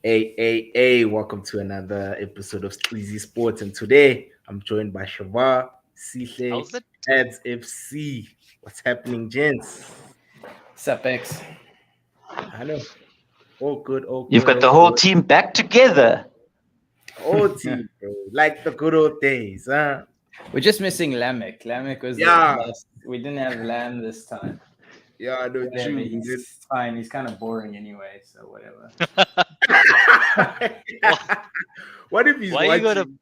Hey, welcome to another episode of Sleazy Sports. And today I'm joined by Shavar, Sile, How's it? Ads FC. What's happening, gents? Sup, X? I know. All good, all You've good, got all the whole good. team back together. All team, bro. Like the good old days, huh? We're just missing Lamek. Lamek was the Yeah. last. We didn't have Lam this time. Yeah, no, Whatever, true. he's fine. He's kind of boring anyway, so whatever. What if he's Why you gotta? watching?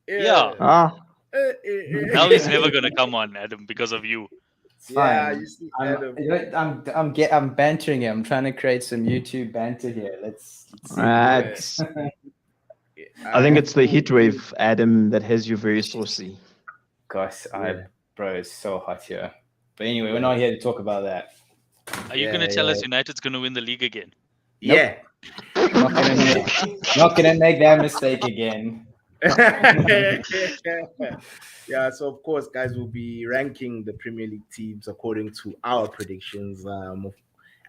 Yeah. Ah, Now he's never gonna come on, Adam, because of you. It's Yeah, fine. you see, Adam. I'm bantering him. I'm trying to create some YouTube banter here. Let's see. it's, I think it's the heat wave, Adam, that has you very saucy. Gosh, Yeah. bro, it's so hot here. But anyway, we're not here to talk about that. Are you gonna tell us United's gonna win the league again? Yeah. Not gonna make that mistake again. Yeah, so of course, guys, we'll be ranking the Premier League teams according to our predictions,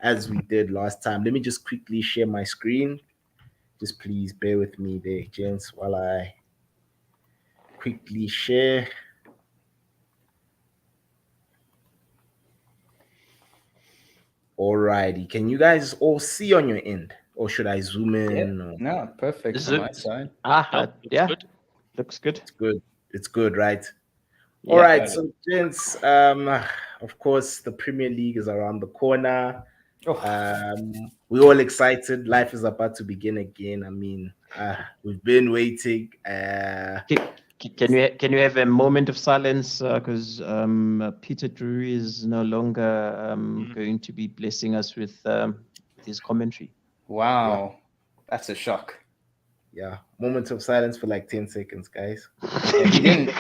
as we did last time. Let me just quickly share my screen. Just please bear with me there, gents, while I quickly share. Alrighty, can you guys all see on your end, or should I zoom in? Or... No, perfect Is on it- my side. Nope, looks Yeah, good. looks good. It's good, right? Yeah. All right, got so gents, of course, the Premier League is around the corner. Oh, We're all excited. Life is about to begin again. I mean, we've been waiting. Can you have a moment of silence because Peter Drury is no longer going to be blessing us with his commentary. wow, that's a shock. Yeah, moment of silence for like 10 seconds, guys. He didn't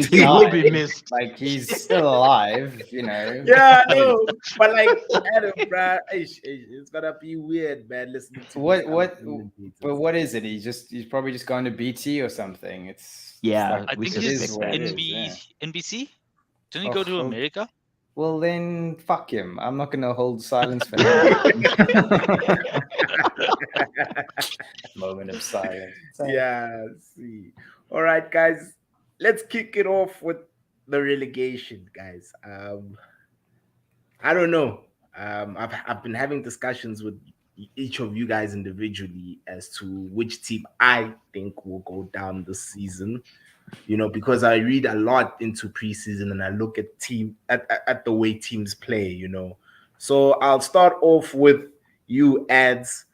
he will die. be missed. Like he's still alive, you know. Yeah, no, but like, Adam, bro, it's gonna be weird, man. Listening to What- these what- commentators. But what is it? He's probably just gone to BT or something. It's Yeah, like, I we think it he's is what it is, NBC. Didn't he go to Oh, America? Well, then fuck him. I'm not gonna hold silence for him. Moment of silence. Yeah, see. All right, guys, let's kick it off with the relegation, guys. I don't know. I've been having discussions with each of you guys individually as to which team I think will go down this season. You know, because I read a lot into preseason and I look at at the way teams play. You know, so I'll start off with you, Ads.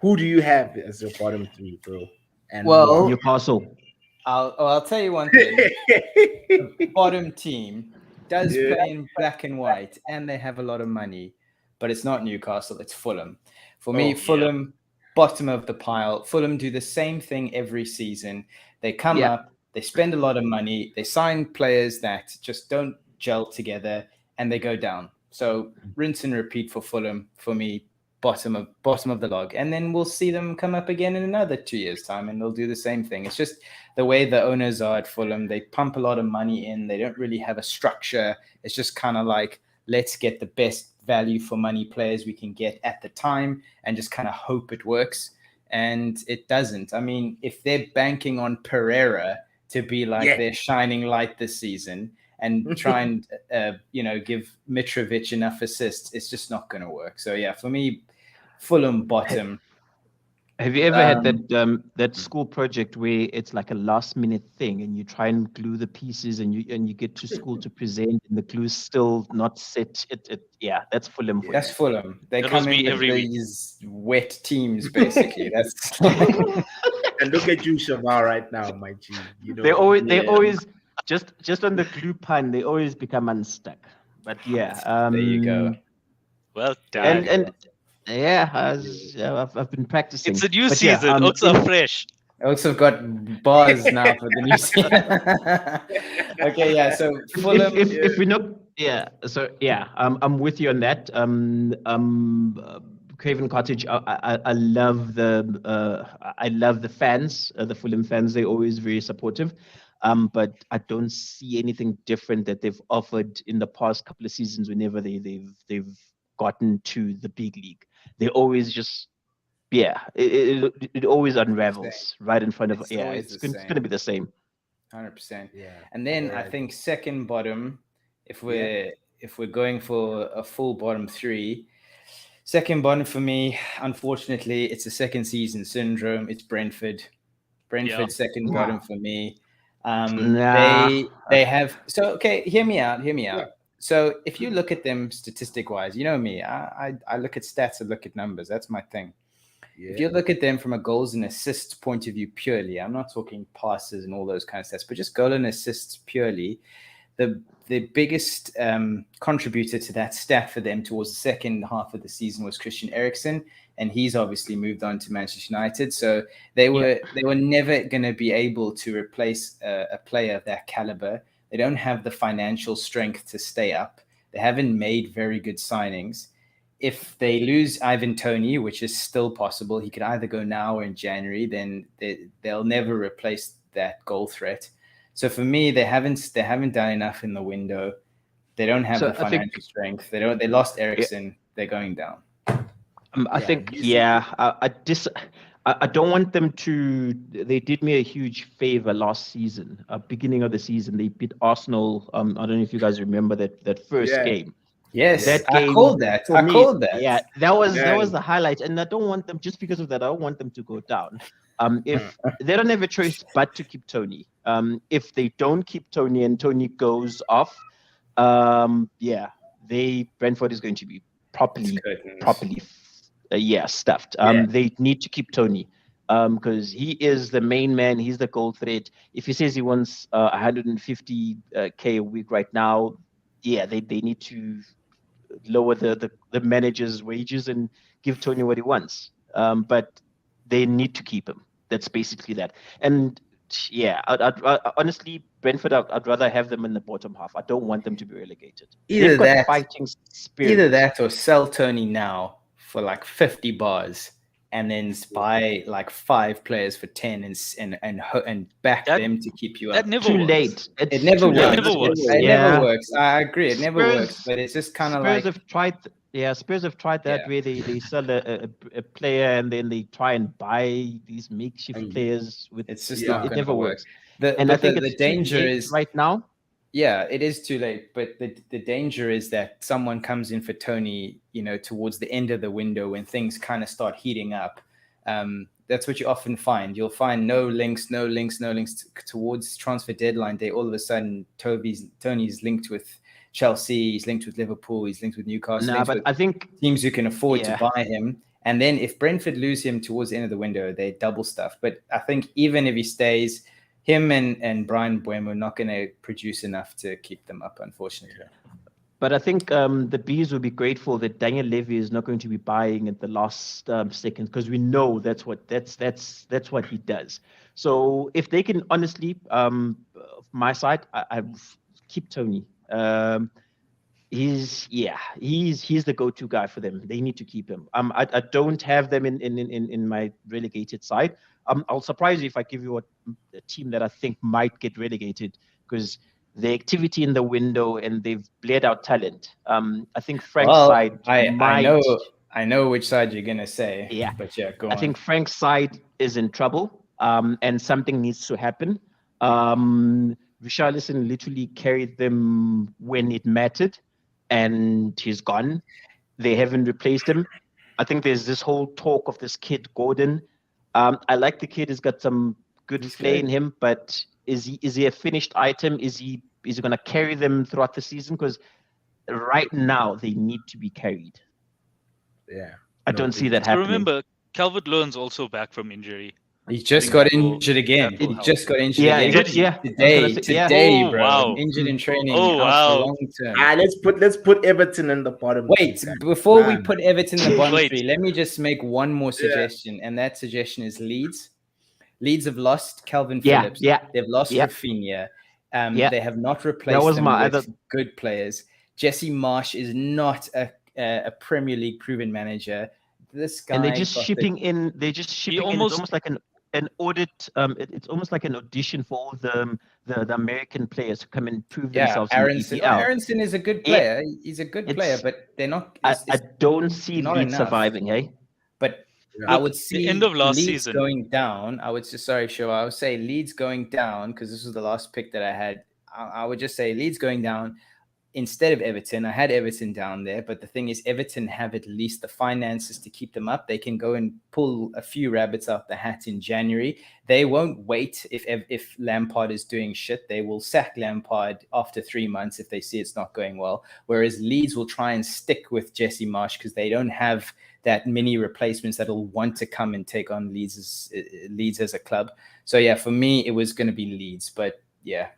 Who do you have as your bottom three, bro? And Well, Newcastle. I'll tell you one thing. The bottom team does Yeah. play in black and white, and they have a lot of money, but it's not Newcastle. It's Fulham. For me, Oh, yeah. Fulham, bottom of the pile. Fulham do the same thing every season. They come Yeah. up, they spend a lot of money, they sign players that just don't gel together, and they go down. So rinse and repeat for Fulham. For me, bottom of the log, and then we'll see them come up again in another 2 years' time, and they'll do the same thing. It's just the way the owners are at Fulham. They pump a lot of money in. They don't really have a structure. It's just kind of like, let's get the best value for money players we can get at the time, and just kind of hope it works. And it doesn't. I mean, if they're banking on Pereira to be like Yeah. their shining light this season and try and give Mitrovic enough assists, it's just not going to work. So yeah, for me, Fulham bottom. Have you ever had that school project where it's like a last minute thing and you try and glue the pieces and you get to school to present and the glue's still not set? Yeah, that's Fulham. For That's Fulham. They That come was me in with every week. these wet teams, basically. That's And look at you, Shavar, right now, my G. You know, They Yeah. always just on the glue pun, they always become unstuck. But yeah, there you go. Well done. and yeah, I've been practicing. It's a new But yeah, season. Oaks are fresh. I also got bars now for the new season. Okay, yeah. So Fulham. if we know, yeah. So yeah, I'm with you on that. Craven Cottage. I love the fans, the Fulham fans. They're always very supportive. But I don't see anything different that they've offered in the past couple of seasons. Whenever they've gotten to the big league, they always just yeah, it always unravels right in front of. It's Yeah, always it's the going to be the same. 100%. Yeah. And then I Alright. think second bottom, if we're going for a full bottom three, second bottom for me, unfortunately, it's a second season syndrome. It's Brentford. Brentford second bottom for me. Nah. They have okay. Hear me out. Yeah. So if you look at them statistic wise, you know me. I look at stats. I look at numbers. That's my thing. If you look at them from a goals and assists point of view purely, I'm not talking passes and all those kind of stats, but just goal and assists purely, the biggest contributor to that stat for them towards the second half of the season was Christian Eriksen, and he's obviously moved on to Manchester United. So they were never going to be able to replace a player of that caliber. They don't have the financial strength to stay up. They haven't made very good signings. If they lose Ivan Toney, which is still possible, he could either go now or in January, then they'll never replace that goal threat. So for me, they haven't done enough in the window. They don't have the financial strength. They lost Eriksen. They're going down. I think I don't want them to. They did me a huge favor last season. Beginning of the season, they beat Arsenal. I don't know if you guys remember that first game. Yes, that game, I called that. Yeah, that was the highlight, and I don't want them just because of that. I don't want them to go down. If they don't have a choice but to keep Tony, if they don't keep Tony and Tony goes off, Brentford is going to be properly stuffed. They need to keep Tony because he is the main man. He's the goal threat. If he says he wants 150K a week right now, they need to lower the manager's wages and give Tony what he wants. But they need to keep him. That's basically that. And I'd honestly, Brentford, I'd rather have them in the bottom half. I don't want them to be relegated. Either that, fighting spirit. Either that or sell Tony now for like 50 bars and then buy like 5 players for 10 and back them to keep you up. That never too works. late. It never works. It never works. It never works. I agree. It never works. But it's just kind of like Spurs have tried. Spurs have tried that where they sell a player and then they try and buy these makeshift players. It's just not. It never works. I think the danger is right now. Yeah, it is too late. But the danger is that someone comes in for Tony, towards the end of the window when things kind of start heating up. That's what you often find. You'll find no links towards transfer deadline day. All of a sudden, Tony's linked with Chelsea. He's linked with Liverpool. He's linked with Newcastle. But I think teams who can afford to buy him. And then if Brentford lose him towards the end of the window, they double stuff. But I think even if he stays, him and Brian Mbeumo are not going to produce enough to keep them up, unfortunately. But I think the Bees will be grateful that Daniel Levy is not going to be buying at the last second because we know that's what he does. So if they can honestly, my side, I keep Tony. He's the go-to guy for them. They need to keep him. I don't have them in my relegated side. I'll surprise you if I give you a team that I think might get relegated because the activity in the window and they've bled out talent. I think Frank's side I know which side you're gonna say. Yeah, but go on. I think Frank's side is in trouble. And something needs to happen. Richarlison literally carried them when it mattered, and he's gone. They haven't replaced him. I think there's this whole talk of this kid Gordon. I like the kid. He's got some good flair in him, but is he a finished item? Is he going to carry them throughout the season? Because right now they need to be carried. Yeah, I don't see that happening. Remember, Calvert-Lewin's also back from injury. He just got injured again. Today, bro. Wow. Injured in training. Oh, wow. Long term. Let's put Everton in the bottom. Wait, before we put Everton in the bottom three, let me just make one more suggestion, and that suggestion is Leeds. Leeds have lost Calvin Phillips. They've lost Rafinha. They have not replaced them with good players. Jesse Marsh is not a Premier League proven manager. This guy, and they're just shipping in. It's almost like an audit. It's almost like an audition for all the American players to come and prove themselves. Aronson. in the EPL. Aronson is a good player. He's a good player, but they're not. I don't see Leeds surviving, hey. But I Look, would the see end of last Leeds season. going down. I would just sorry, sure. I would say Leeds going down because this was the last pick that I had. I would just say Leeds going down instead of Everton. I had Everton down there, but the thing is, Everton have at least the finances to keep them up. They can go and pull a few rabbits out the hat in January. They won't wait if Lampard is doing shit. They will sack Lampard after 3 months if they see it's not going well. Whereas Leeds will try and stick with Jesse Marsch because they don't have that many replacements that'll want to come and take on Leeds as a club. So yeah, for me, it was going to be Leeds, but yeah.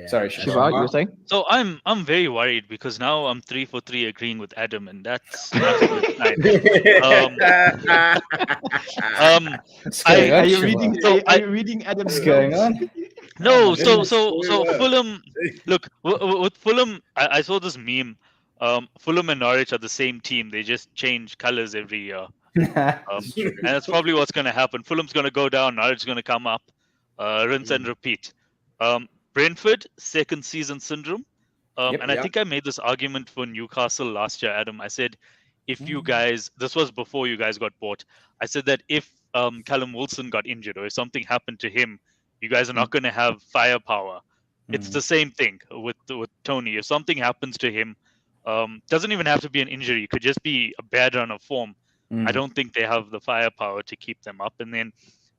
Sorry, Shiva, you were saying? So I'm very worried because now I'm 3 for 3 agreeing with Adam, and that's not a good sign. What's going on, Are you Shiva? reading? So Are you reading Adam's What's going notes? on? No, my so goodness. Fulham. Look, with Fulham, I saw this meme. Fulham and Norwich are the same team. They just change colors every year, and that's probably what's going to happen. Fulham's going to go down. Norwich's going to come up. Rinse and repeat. Brentford, second season syndrome. And I think I made this argument for Newcastle last year, Adam. I said, if you guys, this was before you guys got bought. I said that if Callum Wilson got injured or if something happened to him, you guys are not going to have firepower. It's the same thing with Tony. If something happens to him, doesn't even have to be an injury. It could just be a bad run of form. I don't think they have the firepower to keep them up. And then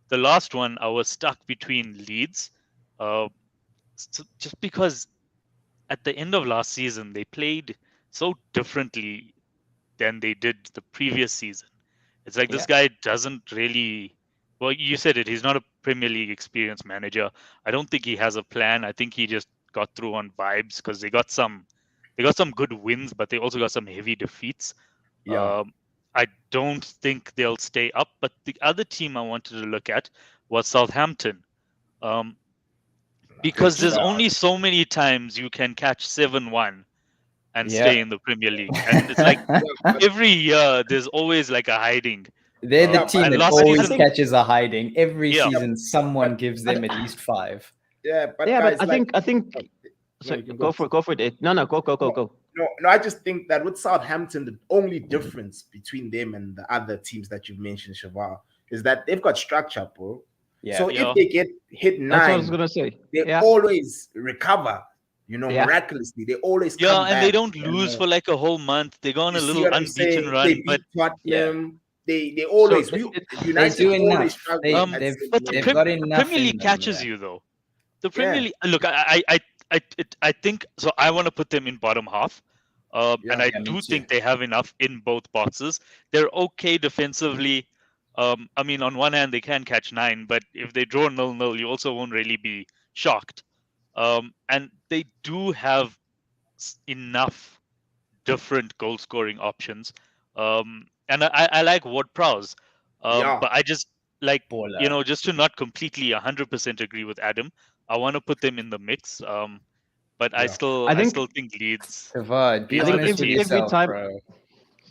the last one, I was stuck between Leeds, just because at the end of last season, they played so differently than they did the previous season. It's like this guy doesn't really. Well, you said it. He's not a Premier League experienced manager. I don't think he has a plan. I think he just got through on vibes because they got some good wins, but they also got some heavy defeats. I don't think they'll stay up. But the other team I wanted to look at was Southampton. Because there's only so many times you can catch 7-1 and stay in the Premier League. And it's like every year there's always like a hiding. They're the team and that last always season- catches a hiding. Every Yeah. season, someone gives them at least 5. but Yeah, guys, but I think. So you can go for it. Ed. No, go. No, I just think that with Southampton, the only difference between them and the other teams that you've mentioned, Shavar, is that they've got structure, bro. Yeah. So Yeah. if they get hit That's what I 9, was gonna say. they always recover, Yeah. miraculously. They always Yeah, come and back. they don't lose for like a whole month. They go on a You see little what I'm unbeaten saying? run. They beat But Tottenham. They always So United do always enough. struggle They- at they've- certain but the they've moments. got the enough Premier in League them, catches yeah. you though. The Premier Yeah. League. Look, I think so. I want to put them in bottom half, and I Yeah, me do too. think they have enough in both boxes. They're okay defensively. I mean, on one hand, they can catch 9, but if they draw 0-0, you also won't really be shocked. And they do have enough different goal scoring options. And I like Ward-Prowse. But I just like, Baller. just to not completely 100% agree with Adam, I want to put them in the mix. But I Yeah. still I I think- still think Leeds. Tavad, be I think honest with every yourself, time- bro.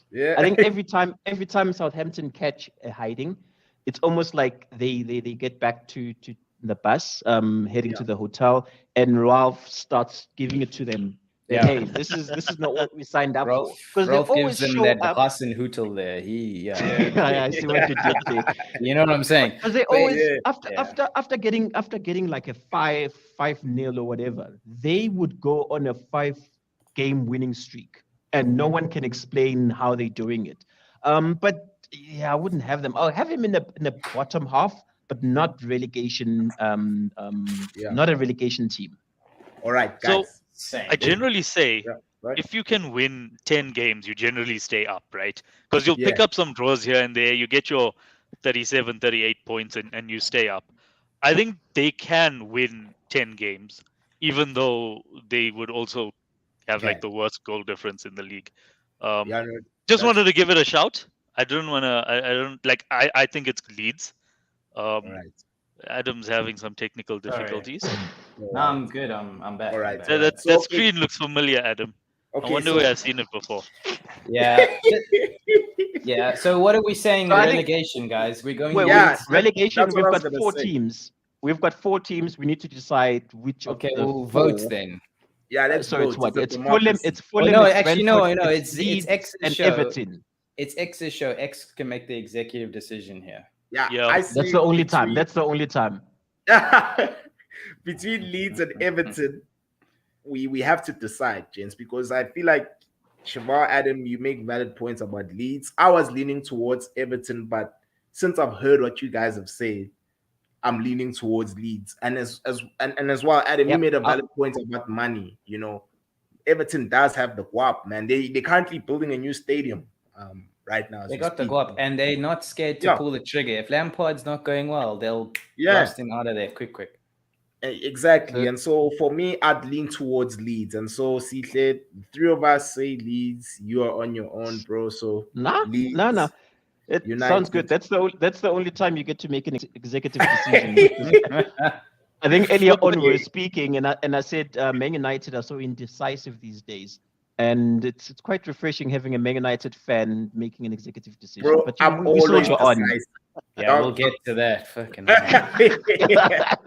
Yeah. I think every time Southampton catch a hiding, it's almost like they get back to the bus, heading to the hotel, and Ralph starts giving it to them. Yeah. Hey, this is not what we signed up for. Because they Ralph always gives them show that up. Hassan Hootel there. I see what you did there. You know what I'm saying? Because they But always yeah. after getting like a 5-0 or whatever, they would go on a 5-game winning streak, and no one can explain how they're doing it. But yeah, I wouldn't have them. I'll have him in the bottom half, but not relegation. Not a relegation team. All right, So guys. Same. I generally say Yeah, right. if you can win 10 games, you generally stay up, right? Because you'll pick Yeah. up some draws here and there. You get your 37, 38 points and you stay up. I think they can win 10 games, even though they would also have like the worst goal difference in the league. Yeah, no, Just that's- wanted to give it a shout. I don't want to, I don't like, I think it's Leeds. all right. Adam's having some technical Sorry. difficulties. No, I'm good. I'm back. All right. I'm back. That So, that okay. screen looks familiar, Adam. I Okay, wonder so where I've seen it before. Yeah. Yeah. So what are we saying? So I think- Relegation, guys. We're going. Wait, Yeah, Leeds? relegation. that's what We've I was got gonna 4 say. teams. We've got 4 teams. We need to decide which Okay, of the we'll vote 4. then. yeah, let's So vote. it's what? a It's democracy. Fulham. It's Fulham. no, it's actually, Brentford, no. it's It's Leeds Exeter and show. Everton. It's X's show. X can make the executive decision here. Yeah, Yeah. I That's see the only time. between- That's the only time. between Leeds and Everton, we have to decide, gents, because I feel like Shavar Adam, you make valid points about Leeds. I was leaning towards Everton, but since I've heard what you guys have said, I'm leaning towards Leeds. And as well, Adam, you Yep. made a valid point about money. You know, Everton does have the guap, man. They're currently building a new stadium right now. as They we got the speak. go up, and they're not scared to Yeah. pull the trigger. If Lampard's not going well, they'll Yeah. blast him out of there quick. Exactly. So- And so for me, I'd lean towards Leeds. And so Sihle, three of us say Leeds. You are on your own, bro. So Nah, Leeds, nah. It sounds good. United. That's the only time you get to make an executive decision. I think earlier on we were speaking, and I said Man United are so indecisive these days, and it's quite refreshing having a Man United fan making an executive decision. Bro, But I'm we saw always you on. decisive. Yeah, we'll get to that. Fucking hell.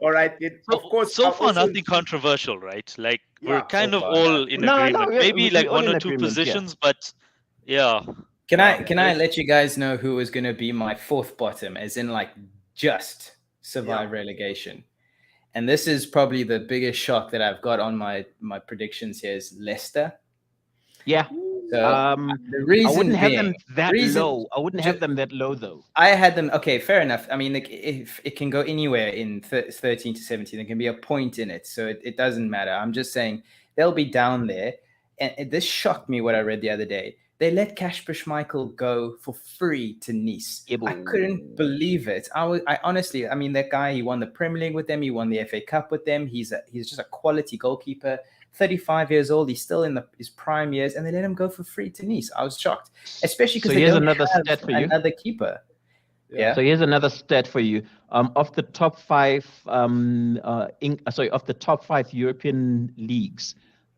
All right. Of course. So I'll far, also- nothing controversial, right? Like Yeah, we're kind so of far, all in No, agreement. Maybe we're like all one in or two agreement, yeah. positions, but yeah. Can I let you guys know who was going to be my fourth bottom, as in like just survive relegation? And this is probably the biggest shock that I've got on my predictions here is Leicester. Yeah. So the I reason wouldn't have being, them that reason- low. I wouldn't have them that low though. I had them. Okay, fair enough. I mean, like, if it can go anywhere in 13 to 17, there can be a point in it, so it doesn't matter. I'm just saying they'll be down there. And this shocked me what I read the other day. They let Kasper Schmeichel go for free to Nice. Yeah, I couldn't believe it. I honestly, I mean, that guy, he won the Premier League with them. He won the FA Cup with them. He's just a quality goalkeeper. 35 years old. He's still in his prime years, and they let him go for free to Nice. I was shocked, especially because So they here's don't another have stat for you. another keeper. Yeah. So here's another stat for you. Of the top five, of the top five European leagues,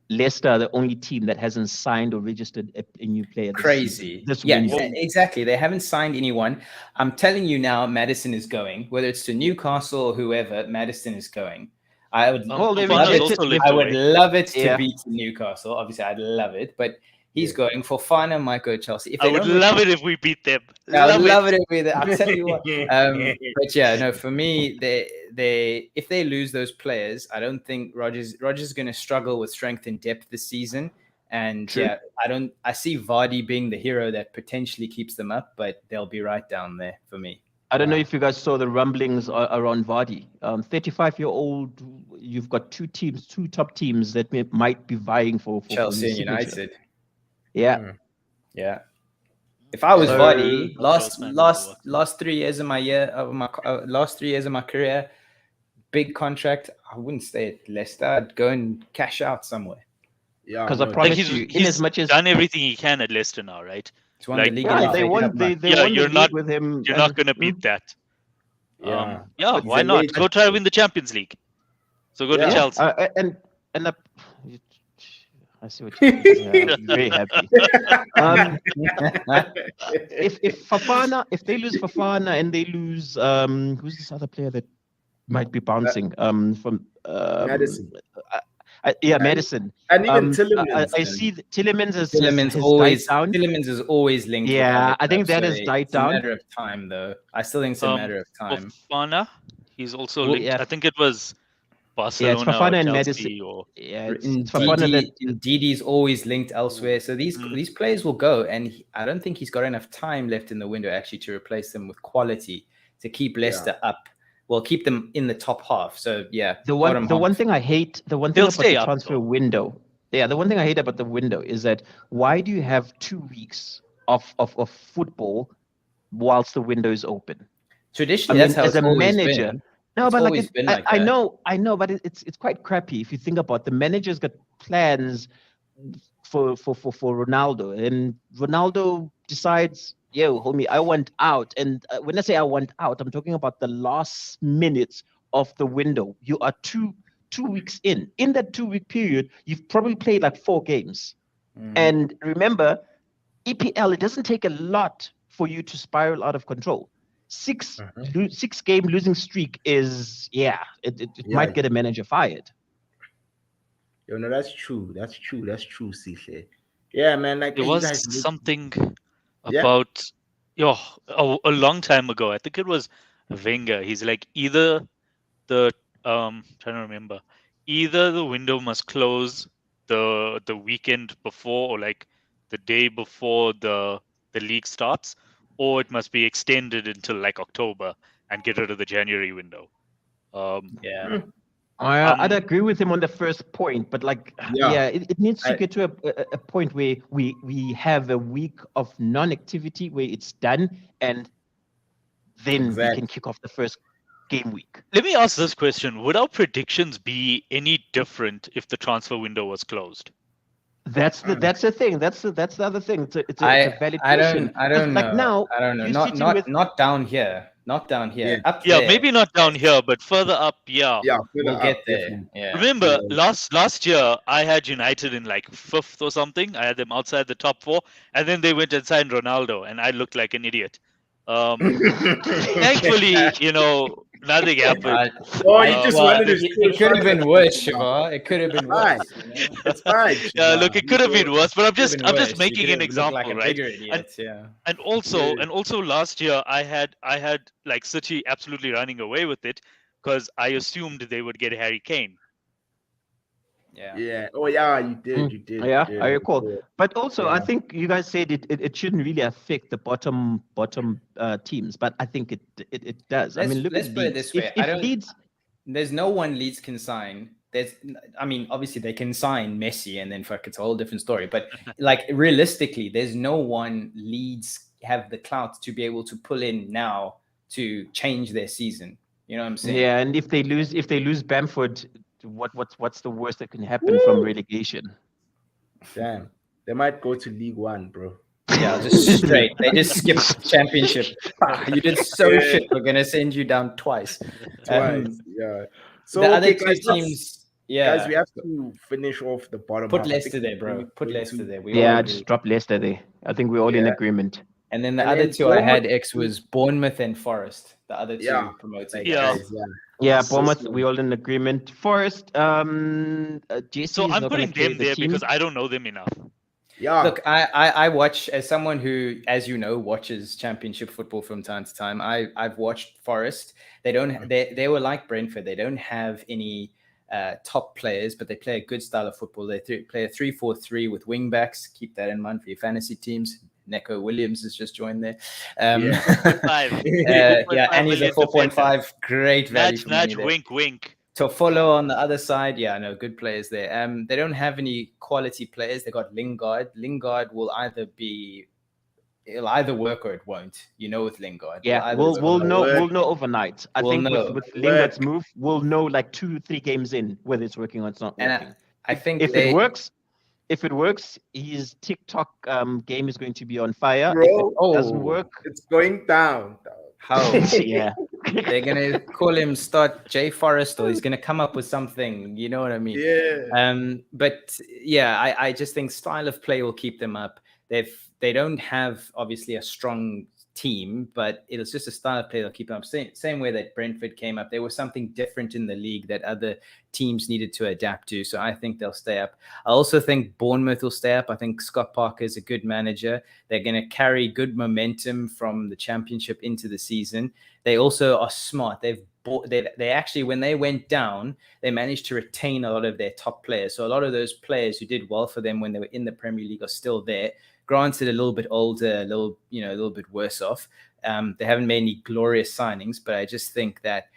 Leicester are the only team that hasn't signed or registered a new player. Crazy. This Yeah, window. exactly. They haven't signed anyone. I'm telling you now, Madison is going. Whether it's to Newcastle or whoever, Madison is going. I would Well, they love Fofana's it. also lived I would away. love it to Yeah. be to Newcastle. Obviously, I'd love it, but he's going. Fofana might go Chelsea. If I they would don't love it if we beat them. I would love it. it if we. I'll tell you what. But yeah, no. For me, they if they lose those players, I don't think Rogers is going to struggle with strength and depth this season. And True. yeah, I see Vardy being the hero that potentially keeps them up, but they'll be right down there for me. I don't know if you guys saw the rumblings around Vardy. 35-year-old, you've got two top teams that might be vying for Chelsea his and signature. United. Yeah. Yeah. If I was So- Vardy, Chelsea last 3 years of my career, big contract, I wouldn't stay at Leicester. I'd go and cash out somewhere. Yeah, Because no, I promise Like you, in he's as much as done everything he can at Leicester now, right? He's won Like, the league. yeah, and they FA won. Cup, man. They Yeah, won the you're league not- with him. You're not going to beat that. yeah. Yeah, But he's why a not? legend. Go try to win the Champions League. So go Yeah. to Chelsea. I see what you're doing. Yeah, I'm very happy. If they lose Fofana and they lose who's this other player that might be bouncing from Madison. Madison. And even Tillemans. I see that Tillemans has Tillemans is always linked. with Yeah, other I think clubs, that has died it's down. a matter of time, though. I still think it's a matter of time. Fofana, he's also Well, linked. yeah. I think it was Yeah, Barcelona it's Fofana or and Chelsea Madison. or Yeah, it's Fofana that Ndidi's always linked elsewhere. So these players will go, and I don't think he's got enough time left in the window actually to replace them with quality to keep Leicester up. Well, keep them in the top half. So yeah, the one thing I hate about stay the up, transfer though. window. Yeah, the one thing I hate about the window is that why do you have 2 weeks of football whilst the window is open? Traditionally, that's how as it's a always manager. been. No, It's but like, always been like I that. know, but it's quite crappy if you think about the manager's got plans for Ronaldo, and Ronaldo decides, yo, homie, I want out. And when I say I want out, I'm talking about the last minutes of the window. You are two weeks in. In that 2-week period, you've probably played like 4 games. And remember, EPL, it doesn't take a lot for you to spiral out of control. 6-game losing streak is it might get a manager fired. Yo, no, that's true. That's true, Sihle. Yeah, man. Like there you was guys look- something Yeah. about a long time ago. I think it was Wenger. He's like either the trying to remember, either the window must close the weekend before, or like the day before the league starts, or it must be extended until like October and get rid of the January window. Yeah. Hmm. I'd Um, agree with him on the first point, but like, Yeah. yeah, it needs to I, get to a point where we have a week of non-activity where it's done, and then we can exactly. kick off the first game week. Let me ask this question: would our predictions be any different if the transfer window was closed? That's the thing. That's the other thing. It's a valid question. I 'Cause, don't like, know. now I don't know. you're sitting with Not down here. Not down Yeah. here. Up Yeah, there. maybe not down Yes. here, but further up, yeah. Yeah. We'll Further get up, there. definitely. Yeah. Remember Yeah. last year I had United in like fifth or something. I had them outside the top four, and then they went and signed Ronaldo, and I looked like an idiot. Um, Thankfully, nothing happened. Uh, Oh, you just well, wanted to shoot it a could shot have at been worse, Shiva. Shiva. It could have been Fine. worse. You know? It's fine, Yeah, Shiva. look, it could have been worse, but I'm Could have just been I'm just worse. You making could an have looked like example, a right? bigger And idiot. Yeah. and also last year I had like City absolutely running away with it because I assumed they would get Harry Kane. Yeah. Yeah. Oh, yeah. You did. Mm, You did. You yeah, did. I You recall. did. But also, I Yeah. think you guys said it shouldn't really affect the bottom teams, but I think it does. I mean, look Let's at put it Leeds. this If way. if Leeds, There's no one Leeds can sign. I mean, obviously they can sign Messi, and then fuck, it's a whole different story. But like realistically, there's no one Leeds have the clout to be able to pull in now to change their season. You know what I'm saying? yeah, and if they lose Bamford, what's the worst that can happen from Woo! relegation? Damn. They might go to League One, bro. Yeah, just straight. They just skipped championship. You did so Yeah. shit. We're gonna send you down twice. Twice. Yeah. The So, other okay, two guys. teams, Guys, yeah. we have to finish off the bottom Put half. I think Leicester there, we're bro. Put going Leicester to. there. We all Yeah, agree. just drop Leicester there. I think we're all in Yeah. agreement. And then the And other then two I had Bournemouth. X was Bournemouth and Forest. The other two Yeah. promoted. Yeah. Guys, yeah. Yeah, So Bournemouth, small. we all in agreement. Forest, Jesse So is I'm not going to putting carry them the there team. because I don't know them enough. Yeah. Look, I watch, as someone who, as you know, watches championship football from time to time. I've watched Forest. They were like Brentford. They don't have any top players, but they play a good style of football. They play a 3-4-3 with wing backs. Keep that in mind for your fantasy teams. Neko Williams has just joined there. Yeah. 4.5. Yeah, and he's a million defender. 4.5. Great value Nudge, for money nudge, there. wink, wink. To follow on the other side, yeah, no, good players there. They don't have any quality players. They got Lingard. Lingard will it'll either work or it won't. You know, with Lingard, Yeah, either we'll it's we'll gonna know work. we'll know overnight. I We'll think know. with Lingard's Work. move, we'll know like 2-3 games in whether it's working or it's not And working. I think If it works, his TikTok game is going to be on fire. If it Bro, doesn't work, it's going down. how yeah, they're gonna call him start Jay Forrest, or he's gonna come up with something. You know what I mean? Yeah. But yeah, I just think style of play will keep them up. They don't have obviously a strong team, but it's just a style of play that'll keep them up. Same way that Brentford came up. There was something different in the league that other teams needed to adapt to. So I think they'll stay up. I also think Bournemouth will stay up. I think Scott Parker is a good manager. They're going to carry good momentum from the championship into the season. They also are smart. They actually, when they went down, they managed to retain a lot of their top players. So a lot of those players who did well for them when they were in the Premier League are still there. Granted, a little bit older, a little bit worse off. They haven't made any glorious signings, but I just think that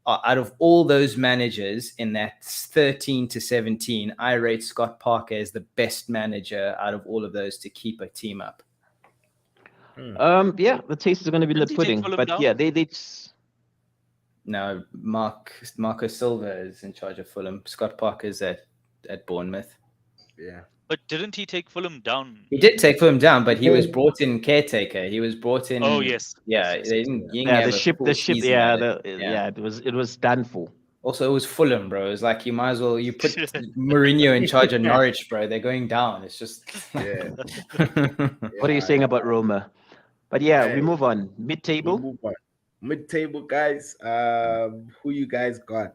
out of all those managers in that 13 to 17, I rate Scott Parker as the best manager out of all of those to keep a team up. yeah, the taste is going to be in the Didn't he take pudding. Fulham But down? yeah, they Now, Marco Silva is in charge of Fulham. Scott Parker's at Bournemouth. Yeah. But didn't he take Fulham down? He did take Fulham down, but he was brought in caretaker. He was brought in. Oh yes. Yeah, Yes, they yes, didn't. He didn't yeah have the a ship full the ship season yeah at it. yeah it was done for. Also, it was Fulham, bro. It's like you might as well put Mourinho in charge of Norwich, bro. They're going down. It's just Yeah. What are you saying about Roma? But yeah, we Hey, move on. we Mid-table. move on. Mid-table, guys. Who you guys got?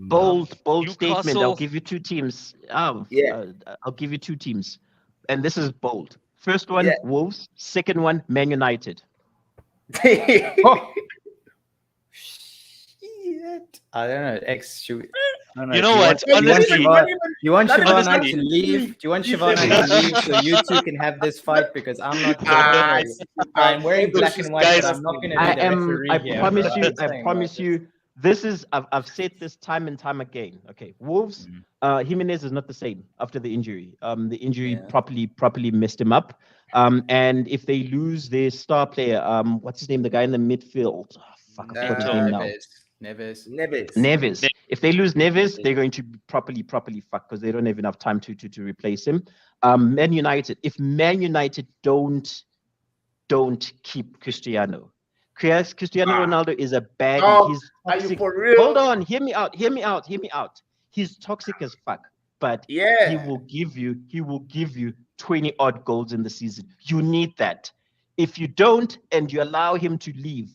Bold statement. I'll Newcastle. give you two teams. Yeah. I'll give you two teams, and this is bold. First one, Yeah. Wolves. Second one, Man United. Oh. Shit. I don't know. X, should we, I don't know. You Do know what? Honestly, you want Not even Siobhan honestly. to leave? Do you want Siobhan to leave so you two can have this fight? Because I'm not Ah, going I'm wearing although black she's and white, guys, but I'm not going to I be the am. referee I here. promise but you. I'm I saying, promise like, you. This is. I've said this time and time again. Okay, Wolves. Jimenez is not the same after the injury. The injury Yeah. properly messed him up. And if they lose their star player, what's his name? The guy in the midfield. Oh, fuck, I forgot his name now. Neves. Neves. If they lose Neves, they're going to be properly fucked because they don't have enough time to replace him. Man United. If Man United don't keep Cristiano. Cristiano Ronaldo is a baddie. Dog, He's are you toxic. for real? Hold on, hear me out. He's toxic as fuck, but Yeah. he will give you 20 odd goals in the season. You need that. If you don't and you allow him to leave,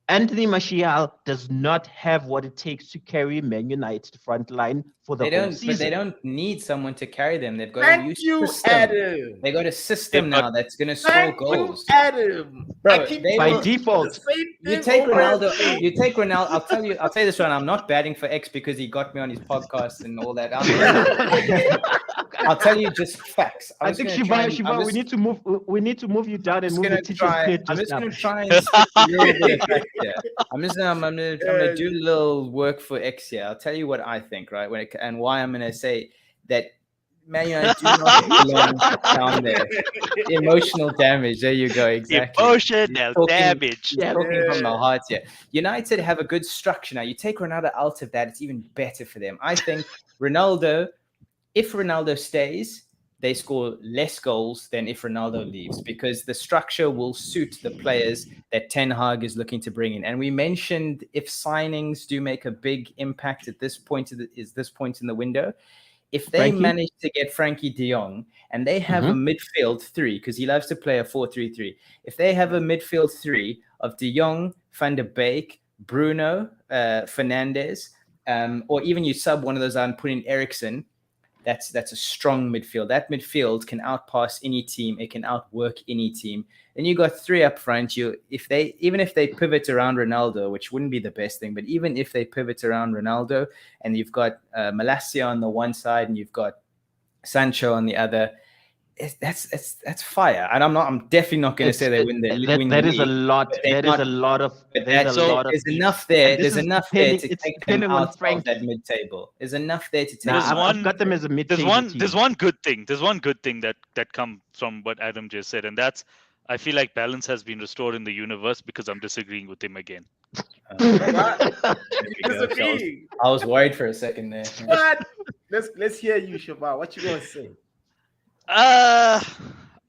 Anthony Martial does not have what it takes to carry Man United front line for the whole season. But they don't need someone to carry them. They've got Thank a new you, system. Adam. They got a system They've now got- that's going to score Thank goals. you, Adam. Bro, I keep they By will- default, the same You thing take over and Ronaldo. over. You take Ronaldo. I'll tell you this one. I'm not batting for X because he got me on his podcast and all that. I'll tell you just facts. I think Shiva, we need to move you down and move the teacher's plate I'm just just now. going to try and stick a little bit of facts here. I'm gonna do a little work for X here. I'll tell you what I think, right? And why I'm gonna say that Man United do not belong down there. Emotional damage. There you go. Exactly. Emotional damage. He's talking from the heart here. United have a good structure now. You take Ronaldo out of that, it's even better for them. I think Ronaldo, if Ronaldo stays, they score less goals than if Ronaldo leaves because the structure will suit the players that Ten Hag is looking to bring in. And we mentioned if signings do make a big impact at this point in the window, if they manage to get Frankie de Jong and they have a midfield three, because he loves to play a 4-3-3. If they have a midfield three of de Jong, Van der Beek, Bruno, Fernandes, or even you sub one of those out and put in Eriksen, that's a strong midfield. That midfield can outpass any team. It can outwork any team. And you got three up front. Even if they pivot around Ronaldo, which wouldn't be the best thing, but even if they pivot around Ronaldo, and you've got Malacia on the one side and you've got Sancho on the other, that's fire. And I'm definitely not going to say they win the league. That is a lot. There's enough there. There's enough there to it's take them depending on out Frank. of that mid-table. There's enough there to take There's them out. I've got them as a mid-table team. There's one good thing. There's one good thing that comes from what Adam just said, and that's I feel like balance has been restored in the universe because I'm disagreeing with him again. Disagree. I was worried for a second there. What? Let's hear you, Shabbat. What you gonna say?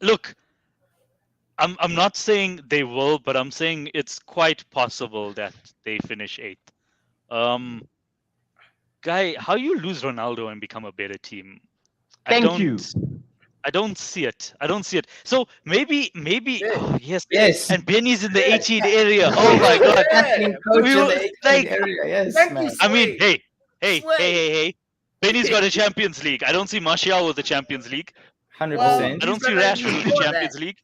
Look, I'm not saying they will, but I'm saying it's quite possible that they finish 8th. Guy, how you lose Ronaldo and become a better team? Thank you. I don't see it. So maybe. Yeah. Oh, yes. And Benny's in the 18 area. Oh my God. Yes, Thank man. you. I mean, hey. Sway. Benny's got a Champions League. I don't see Martial with the Champions League. 100%. I don't see Rashford with the Champions League.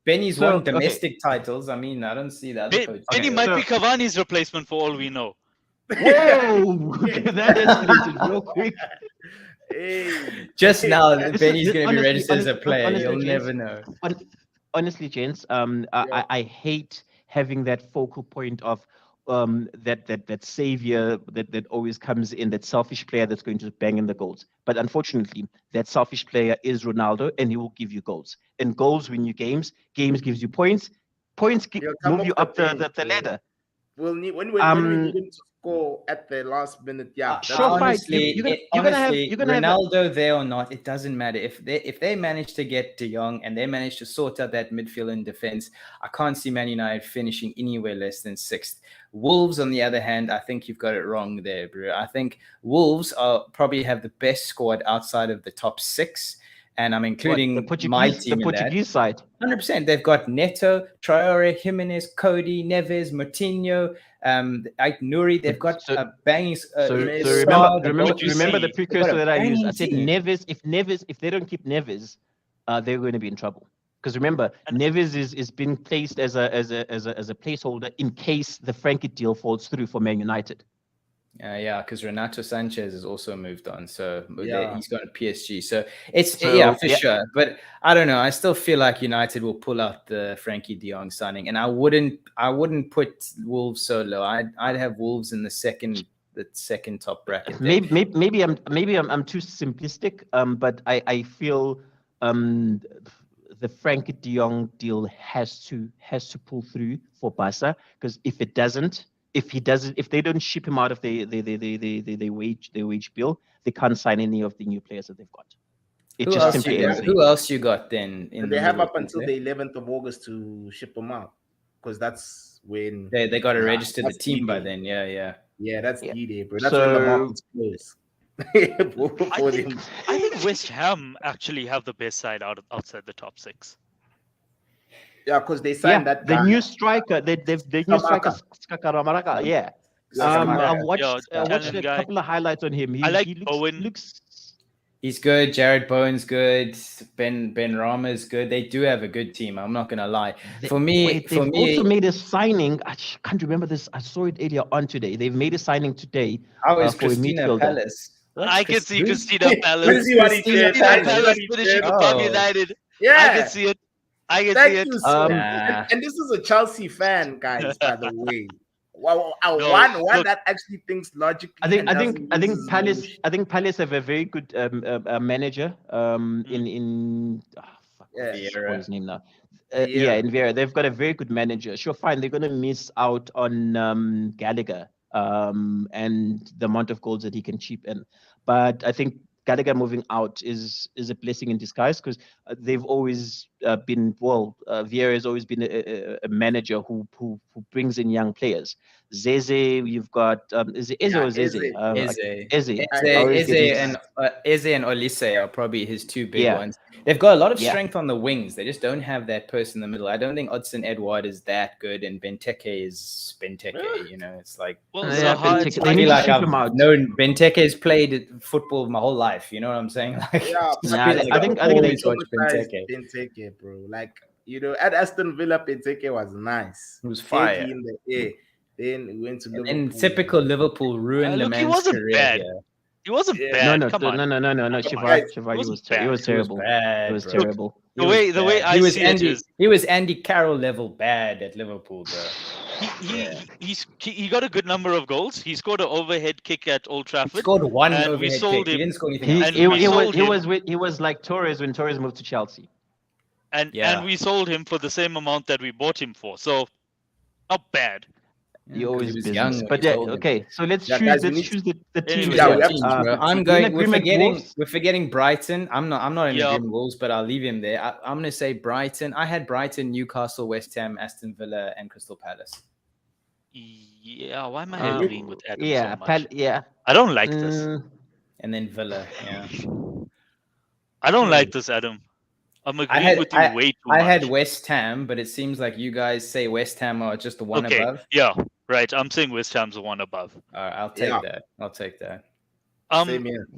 Benny's won domestic titles. I mean, I don't see that. Benny might be Cavani's replacement for all we know. Whoa! That escalated real quick. Hey. Just now, Benny's going to be honestly- registered as a honestly- player. honestly, You'll James, never know. Honestly, gents, I hate having that focal point of that savior that always comes in, that selfish player that's going to bang in the goals. But unfortunately, that selfish player is Ronaldo, and he will give you goals. And goals win you games. Games gives you points. Points move you up the ladder. We'll need when we need him to score at the last minute. Yeah, Sure, fine. Honestly, You're gonna have Ronaldo there or not, it doesn't matter. If they manage to get De Jong and they manage to sort out that midfield and defense, I can't see Man United finishing anywhere less than 6th. Wolves, on the other hand, I think you've got it wrong there, bro. I think Wolves probably have the best squad outside of the top 6. And I'm including my team the Portuguese side. 100%. They've got Neto, Traore, Jimenez, Cody, Neves, Moutinho, Nuri. They've got banging. Remember the precursor that I used. I said Neves. If they don't keep Neves, they're going to be in trouble. Because remember, Neves is being placed as a placeholder in case the Frankie deal falls through for Man United. Yeah, because Renato Sanchez has also moved on, so Yeah. he's gone to PSG. So for yeah. sure. But I don't know. I still feel like United will pull out the Frankie De Jong signing, and I wouldn't put Wolves so low. I'd have Wolves in the second top bracket. There. Maybe I'm too simplistic. But I feel the Frankie De Jong deal has to pull through for Barca, because if they don't ship him out of the wage bill, they can't sign any of the new players that they've got. Who else you got then? They have up until the 11th of August to ship them out, because that's when they got to register the team by then. Yeah, that's D-Day, bro. That's when the market's closed. I think West Ham actually have the best side outside the top 6. Yeah, because they signed that guy. The new striker, the new striker, Skakaramaraka. Yeah. I watched a couple of highlights on him. I like he Owen. He's good. Jared Bowen's good. Ben Rama's good. They do have a good team. I'm not gonna lie. They've also made a signing. I can't remember this. I saw it earlier on today. They've made a signing today. How is Christina Palace? I can see Christina Palace. Christina Palace finishing above United. Yeah, I can see it. Thank you, and this is a Chelsea fan, guys, by the way. One that actually thinks logically. I think Palace have a very good manager. In what's his name now? In Vieira. They've got a very good manager. Sure, fine. They're going to miss out on Gallagher and the amount of goals that he can chip in, but I think Gallagher moving out is a blessing in disguise, because they've always been Vieira has always been a manager who brings in young players. Zeze, you've got is it Eze or Zeze? Eze and Olise are probably his two big ones. They've got a lot of strength on the wings. They just don't have that person in the middle. I don't think Odson Edward is that good, and Benteke is Benteke. You know, it's like they need to ship him out. Benteke has played football my whole life. You know what I'm saying? Like, I think they watch Benteke, bro. Like, you know, at Aston Villa, Benteke was nice. It was fire in the air. Then we went to Liverpool. And typical Liverpool ruined the man's career. Bad. He wasn't bad. No. Shiva, he was terrible. It was terrible. The way I see it, he was Andy Carroll level bad at Liverpool, bro. He got a good number of goals. He scored an overhead kick at Old Trafford. He scored one and overhead we sold kick. him. He didn't score anything. He was like Torres when Torres moved to Chelsea. And we sold him for the same amount that we bought him for. So not bad. He always was young, but okay. So let's choose the team. We're forgetting Brighton. I'm not in agreement Wolves, but I'll leave him there. I'm going to say Brighton. I had Brighton, Newcastle, West Ham, Aston Villa, and Crystal Palace. Yeah, why am I agreeing with Adam so much? I don't like this. And then Villa. Yeah, I don't like this, Adam. I'm agreeing with you way too much. I had West Ham, but it seems like you guys say West Ham are just the one above. Yeah, right. I'm saying West Ham's the one above. All right, I'll take that. Same here.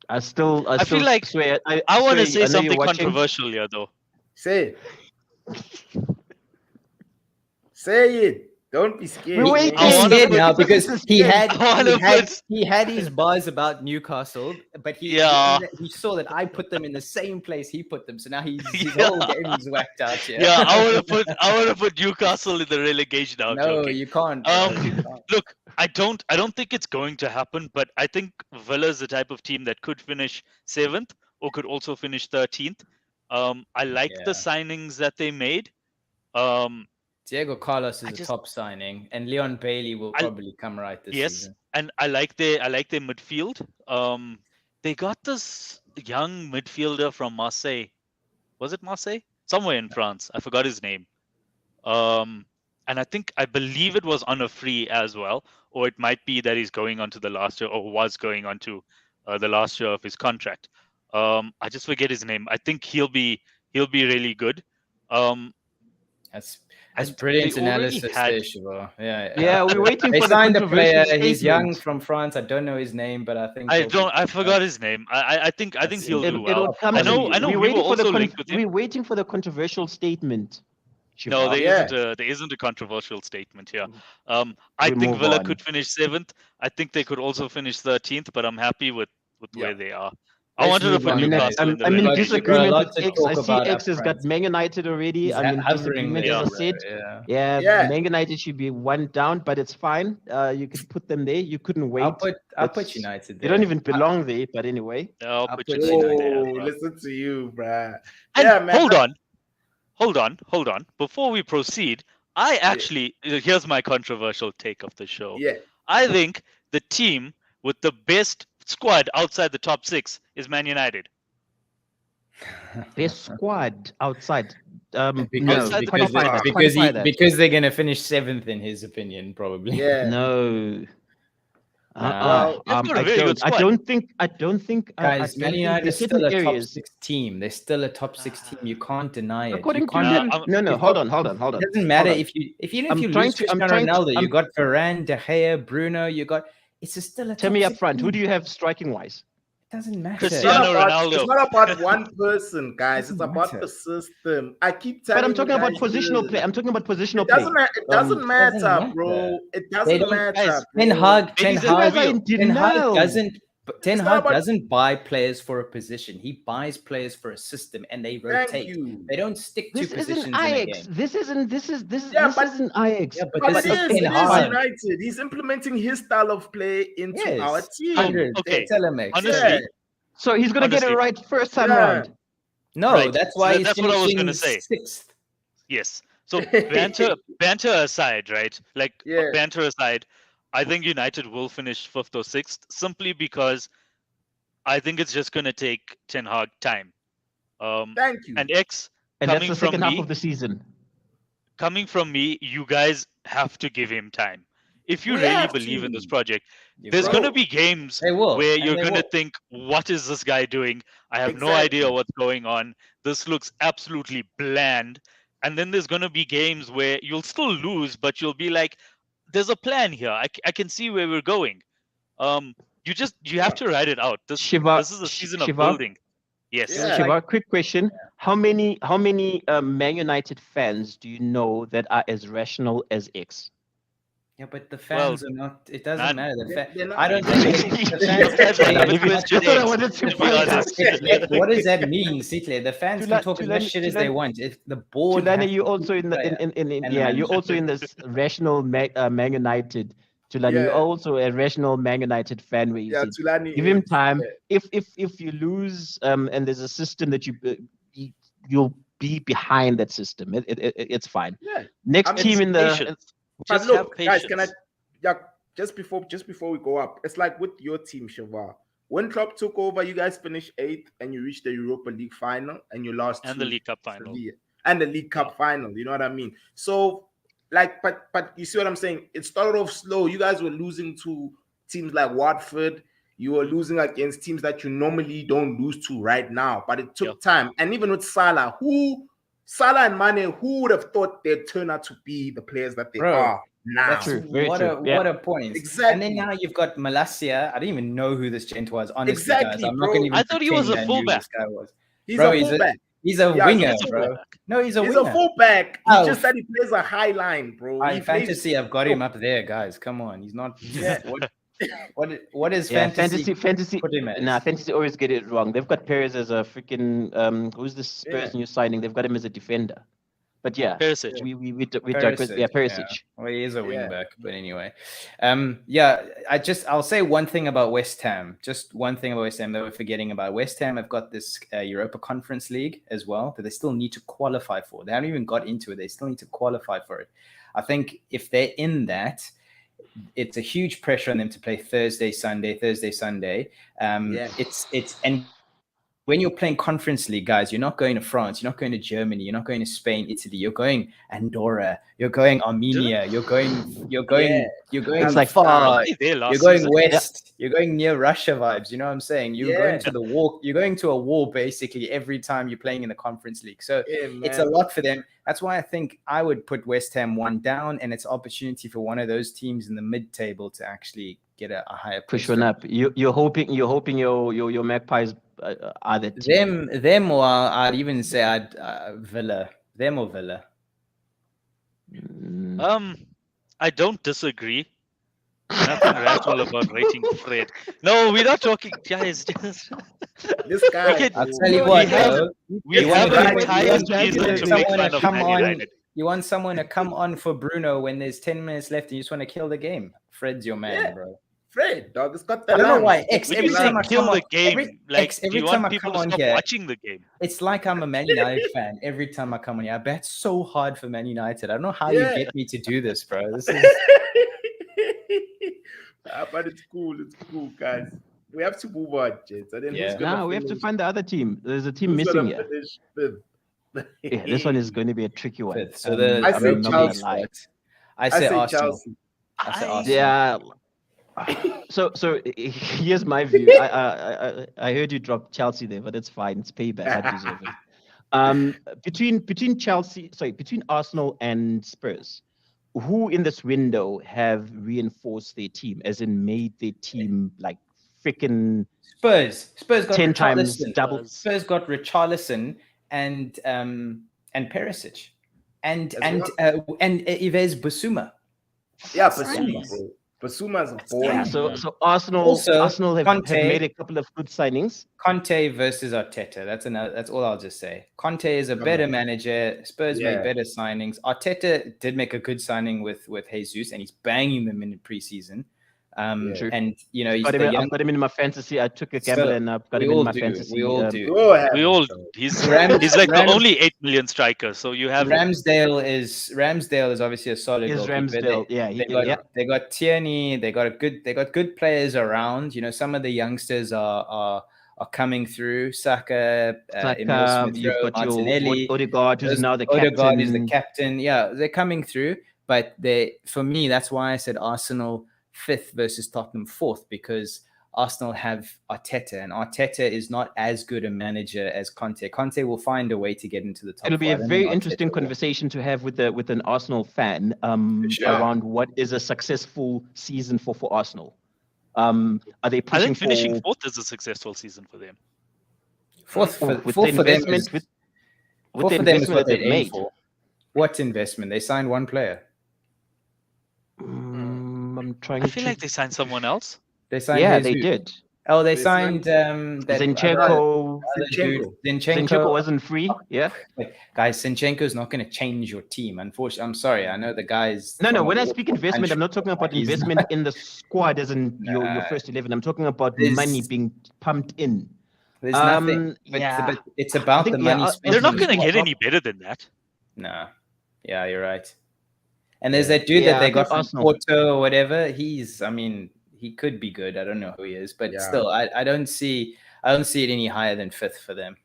I feel like swear. I want to say something controversial here, though. Say it. Say it. Don't be scared. He's scared now because he had his buzz about Newcastle, but he saw that I put them in the same place he put them, so now his whole game is whacked out here. Yeah, I want to put Newcastle in the relegation out. No, you can't. Look, I don't think it's going to happen, but I think Villa is the type of team that could finish 7th or could also finish 13th. I like the signings that they made. Diego Carlos is a top signing, and Leon Bailey will probably come right this season. And I like their midfield. They got this young midfielder from Marseille. Was it Marseille? Somewhere in France. I forgot his name. And I believe it was on a free as well, or it might be that he's going on to the last year, or was going on to the last year of his contract. I just forget his name. I think he'll be really good. That's And brilliant they already analysis had- there, Shiva. Yeah. Yeah, we're waiting They for the signed a player. controversial He's young statement. from France. I don't know his name, but I think I he'll be don't. I good. forgot his name. I think he'll do well. It'll come I to know. me. I know. We're We were waiting for the also linked with him. we're waiting for the controversial statement. No, Shiva. there isn't a controversial statement here. I We think move Villa on. could finish 7th. I think they could also finish 13th, but I'm happy with Yeah. where they are. I Let's wanted to move put on, Newcastle guys. in the I'm in We've got relegation. a disagreement lot with to X. I talk see about X up has got front. Man United already. He's I'm in hovering disagreement, there, as I bro. said. Yeah. Yeah, Man United should be one down, but it's fine. You could put them there. You couldn't wait. I'll put That's- United They there. don't even belong there, but anyway. I'll I'll put put United United there. Oh, Bro. listen to you, bruh. And Yeah, man. hold on. Before we proceed, I actually here's my controversial take of the show. Yeah. I think the team with the best squad outside the top 6 is Man United. Their squad outside. Because no, Outside the quantify top that. six. Quantify that. because they're gonna finish 7th in his opinion, probably. Yeah. No. Well, they've got a I very good don't. I squad. don't think. I don't think. I Guys, don't Man think United there's is still certain a top areas. 6 team. They're still a top 6 team. You can't deny it. According You to can't. Nah, you, no. you've Hold got- on. It doesn't matter Hold on. if you I'm lose trying to- Cristiano I'm trying to- Ronaldo. You I'm- got Varane, De Gea, Bruno. You got. It's still a Tell top me up 6 front. Who team. do you have striking wise? It doesn't matter. Cristiano Ronaldo. It's not about one person, guys. It's Doesn't about matter. the system. I keep telling But I'm you talking about guys positional this. play. I'm talking about positional It play. doesn't. It doesn't doesn't matter, matter. bro. It They doesn't don't- matter. Guys, bro. Ten Hag Ladies and guys are in Ten Hag denial. doesn't. Ten It's not Hag about- doesn't buy players for a position. He buys players for a system, and they rotate. Thank you. They don't stick to This positions isn't in a Ajax. game. This isn't Ajax. Yeah, but But this it is is. Ten It is Hag. United. He's implementing his style of play into Yes, our team. 100. Okay. Tell him, X. Honestly, Yeah. So he's gonna get it Honestly. right first time Yeah. round. No, Right. that's So why that- he's that's what I was finishing gonna say. 6th. yes. So banter aside, right? Like Yeah. banter aside, I think United will finish 5th or 6th simply because I think it's just gonna take Ten Hag time. Thank you. And X And that's coming the from second half me, of the season. you guys have to give him time. If you We really have believe in this to. project, You've there's got- gonna be games They will, where and you're they gonna will. think, what is this guy doing? I have no Exactly. idea what's going on. This looks absolutely bland. And then there's gonna be games where you'll still lose, but you'll be like, there's a plan here. I can see where we're going. You have to ride it out. This Shiva, is a season of Shiva? building. Yes. Yeah. Shiva, quick question: How many Man United fans do you know that are as rational as X? Yeah, but the fans are not. It doesn't none. matter. They're not- I don't Exactly. think the Those fans. guys are Hey, having what- question That's what I eggs, wanted to to be find out. honest. what does that mean, Sitle? The fans can Tulane- talk as Tulane- much shit as they Tulane- want. If the board, Tulane, has you to also pick in the the player in and the yeah, you're manager. also in this rational Man United. Tulane, Yeah. you're also a rational Man United fan where you Yeah, said, Tulani give him is, time. yeah. If you lose, and there's a system that you'll be behind that system. It's fine. Yeah. Next I mean, team in the Patience. But Just look, have guys, patience. can I? Yeah, just before we go up, it's like with your team, Shiva. When Klopp took over, you guys finished 8th and you reached the Europa League final and you lost And to the League Cup final. Sevilla. And the League Cup final. You know what I mean? So, like, but you see what I'm saying? It started off slow. You guys were losing to teams like Watford. You were losing against teams that you normally don't lose to right now. But it took time. And even with Salah and Mane, who would have thought they'd turn out to be the players that they Bro, are now? That's True, very what true. what a point. Exactly. And then now you've got Malacia. I didn't even know who this gent was. Honestly, Exactly, guys, I'm bro. not gonna even. I thought he was a pretend I knew who fullback. This guy was. He's Bro, a fullback. He's a Yeah, winger, he's a bro. fullback. No, he's a He's winger. a fullback. Oh. He just said he plays a high line, bro. In He plays- fantasy, I've got him up there, guys. Come on, he's not. Yeah. What is yeah, fantasy? fantasy. Put him as? Nah, fantasy always get it wrong. They've got Perez as a freaking who's the Spurs Yeah. new signing? They've got him as a defender. But yeah, Perisic. we digress. Yeah, Perisic. Well, he is a wing Yeah. back, but anyway, I'll say one thing about West Ham. Just one thing about West Ham that we're forgetting about. West Ham have got this Europa Conference League as well that they still need to qualify for. They haven't even got into it. They still need to qualify for it. I think if they're in that, it's a huge pressure on them to play Thursday, Sunday. Yeah. It's and when you're playing Conference League, guys, you're not going to France, you're not going to Germany, you're not going to Spain, Italy, you're going Andorra, you're going Armenia, you're going It's like far, Wasn't he there last you're going season? west, you're going near Russia vibes. You know what I'm saying? You're going Yeah. to the war. You're going to a war basically every time you're playing in the Conference League. So it's a man. lot for them. That's why I think I would put West Ham one down, and it's opportunity for one of those teams in the mid-table to actually get a higher Push place. one up. You're hoping your Magpies are that team. Them, or I'd even say Villa. Them or Villa. I don't disagree. Nothing rational about rating Fred. No, we're not talking, guys. This guy. Okay, I'll tell you we what, have- though. we You have want an to- entire you want season to someone make to fun of come Man on. United. You want someone to come on for Bruno when there's 10 minutes left and you just want to kill the game. Fred's your man, Yeah. bro. Fred, dog. It's got the I don't know lungs. why. X, When every you say time I kill come the on, game, every do you time want I people come to on stop here, watching the game? it's like I'm a Man United fan. Every time I come on here, I bet so hard for Man United. I don't know how Yeah. you get me to do this, bro. This is But it's cool. It's cool, guys. We have to move on, Jets. And then Yeah. who's gonna Now we have to finish- find the other team. There's a team who's missing gonna here. finish fifth? Yeah, this one is going to be a tricky one. fifth. So the I say I'm not Chelsea. gonna lie. I I say say Arsenal. Chelsea. I say I- Arsenal. Yeah. So here's my view. I heard you drop Chelsea there, but it's fine. It's payback. I deserve it. Between Arsenal and Spurs, who in this window have reinforced their team, as in made their team like freaking Spurs got 10 times Richarlison. double? Spurs got Richarlison and Perisic and Yves Bissouma. Yeah, Nice. Basuma, bro. Basuma's a boy. Yeah. So Arsenal Also, have Conte- made a couple of good signings. Conte versus Arteta. That's all I'll just say. Conte is a better manager. Spurs Yeah. make better signings. Arteta did make a good signing with Jesus, and he's banging them in preseason. True. And you know, he's I've the young. got him in my fantasy. I took a gamble So, and I've got we him in all my do. fantasy. We all do. We all have We it, all, though. he's Rams- like the Rams- only 8 million striker, so you have Ramsdale is obviously a solid. Is goalkeeper. Ramsdale? Yeah, They got Tierney. They got good players around. You know, some of the youngsters are coming through. Saka, Emil Saka, Smith you've Rowe, got your Martinelli. Odegaard, who's now the Odegaard captain. is the captain. Yeah, they're coming through. But for me, that's why I said Arsenal 5th versus Tottenham 4th, because Arsenal have Arteta, and Arteta is not as good a manager as Conte. Conte will find a way to get into the top. It'll be four. a I don't very think interesting Arteta will. conversation to have with an Arsenal fan Sure. around what is a successful season for Arsenal. Are they I pushing think finishing for 4th is a successful season for them. Fourth for with fourth the for them investment is- with fourth the for them is investment what that they they've aim made? for. What investment? They signed one player. I'm trying I feel to. like they signed someone else. They signed. Yeah, Jesus. they did. Oh, they They signed signed that Zinchenko. other dude, Zinchenko wasn't free. Yeah. Guys, Zinchenko is not going to change your team. Unfortunately, I'm sorry. I know the guys. No. from When I a- speak investment, I'm not talking about He's investment in the squad as in your Nah. first 11. I'm talking about There's- money being pumped in. There's nothing. But, yeah. but it's about think, the yeah, money. spent They're in not the going to squad. get any better than that. No. Yeah, you're right. And there's that dude Yeah, that they I got think from Arsenal- Porto or whatever. He could be good. I don't know who he is, but Yeah. still, I don't see it any higher than 5th for them.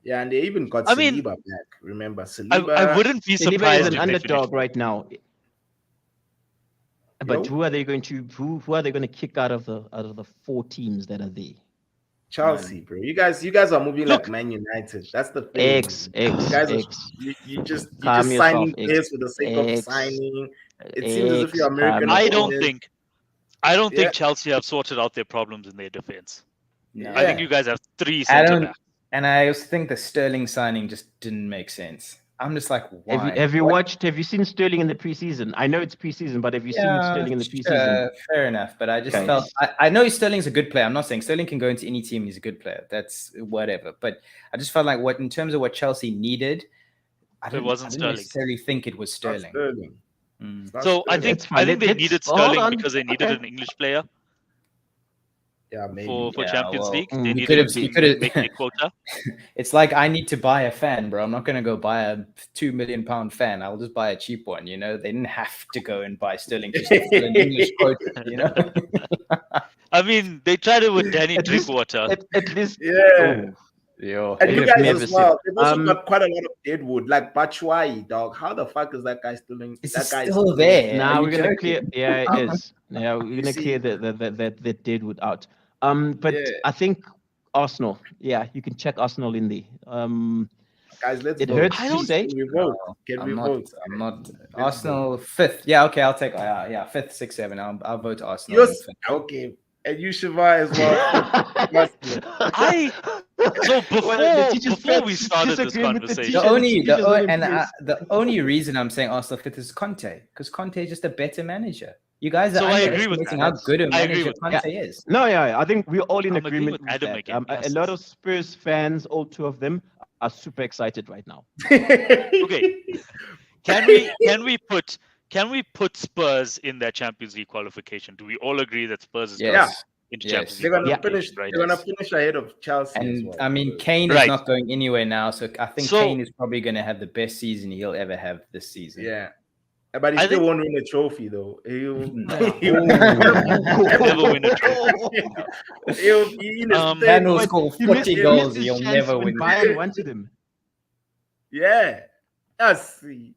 Yeah, and they even got I mean, Saliba back. Remember, I Saliba. wouldn't be Saliba surprised is if an they underdog finished. right now. But Yo. who are they going to kick out of the 4 teams that are there? Chelsea, bro. You guys are moving Look. like Man United. That's the thing. X. You guys are, you just Calm yourself, signing X. players for the sake of X. signing. It seems as if X, you're American. calm I don't opponents. think Yeah. Chelsea have sorted out their problems in their defense. No. I think Yeah. you guys have 3 I centre don't, backs. and I also think the Sterling signing just didn't make sense. I'm just like, why? Have you seen Sterling in the preseason? I know it's preseason, but have you seen Sterling in the preseason? Fair enough, but I just Okay. felt I know Sterling's a good player. I'm not saying Sterling can go into any team and he's a good player. That's whatever. But I just felt like in terms of what Chelsea needed, I didn't wasn't Sterling. necessarily think it was It's not Sterling. Sterling. Mm. It's not So I Sterling. think It's fine. they Let's- needed hold Sterling on. because they needed Okay. an English player Yeah, maybe. for Yeah, Champions well, League. he They needed could've- to he could've- make their quota. It's like I need to buy a fan, bro. I'm not going to go buy a £2 million fan. I'll just buy a cheap one. You know, they didn't have to go and buy Sterling just to fill an English quota. You know, I mean, they tried it with Danny At least- Drinkwater. At least, Yeah. Yo, And you You've guys never as well. seen- They've also got quite a lot of deadwood, like Batshuayi, dog. How the fuck is that guy still in? is That it guy is still in- there? Now Are we're you gonna joking? clear. Yeah, it is. Yeah, we're You gonna see? clear the deadwood out. But Yeah. I think Arsenal. Yeah, you can check Arsenal in the. Guys, let's It vote. hurts I to don't- say. Can we vote? No, Can we I'm not. vote? I'm not. Let's Arsenal fifth. Yeah, okay, I'll take. Yeah, fifth, sixth, seven. I'll vote Arsenal. in Yes. fifth. Okay. And you Shiva as well. Arsenal. So Well, the teacher's before we pet's started this disagreeing with the conversation, The teacher. only the only reason I'm saying Arsenal fifth is Conte, because Conte is just a better manager. You guys are So I agree with underestimating that. how good a I agree manager with Conte is. No, yeah, I think we're all in I'm agreeing agreement with with Adam that. again. A Yes, lot yes. of Spurs fans, all two of them, are super excited right now. Okay. Can we put Spurs in their Champions League qualification? Do we all agree that Spurs is going Yes. into Yes. Champions They're League gonna Yeah. finish. qualification, right? They're gonna finish ahead of Chelsea as And well. I mean, Kane is Right. not going anywhere now, so I think So- Kane is probably going to have the best season he'll ever have this season. Yeah. But he I still think- won't win a trophy though. He'll, No. he'll, Never win a trophy. he'll be in his Um, third- Man will score He 40 missed goals, his he'll chance never when win. Bayern wanted him. Yeah. Let's see.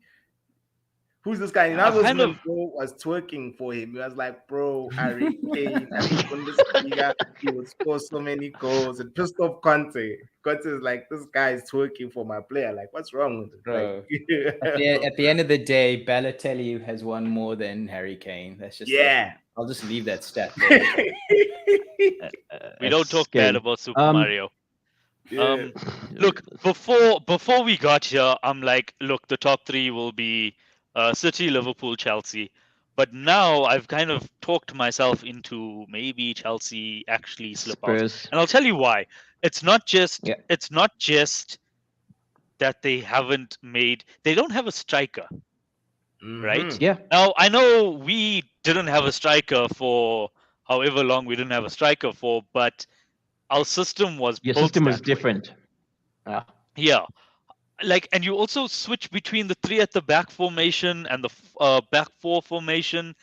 Who's this guy? I've kind Nagelsmann of- was twerking for him. He was like, bro, Harry Kane, I think Bundesliga, he would score so many goals. And pissed off Conte. Conte is like, this guy is twerking for my player. Like, what's wrong with it? Bro. Like, At the end of the day, Balotelli has won more than Harry Kane. That's just yeah. I'll just leave that stat there. We don't That's talk bad scary. about Super Um, Mario. Yeah. Look, before we got here, I'm like, look, the top three will be City, Liverpool, Chelsea. But now I've kind of talked myself into maybe Chelsea actually slip out. Spurs. And I'll tell you why. It's not just Yeah. that they don't have a striker. Right? Mhm. Yeah. Now I know we didn't have a striker for however long we didn't have a striker for, but our system was Your built system was that way. different. Yeah. Like, and you also switch between the three at the back formation and the back four formation.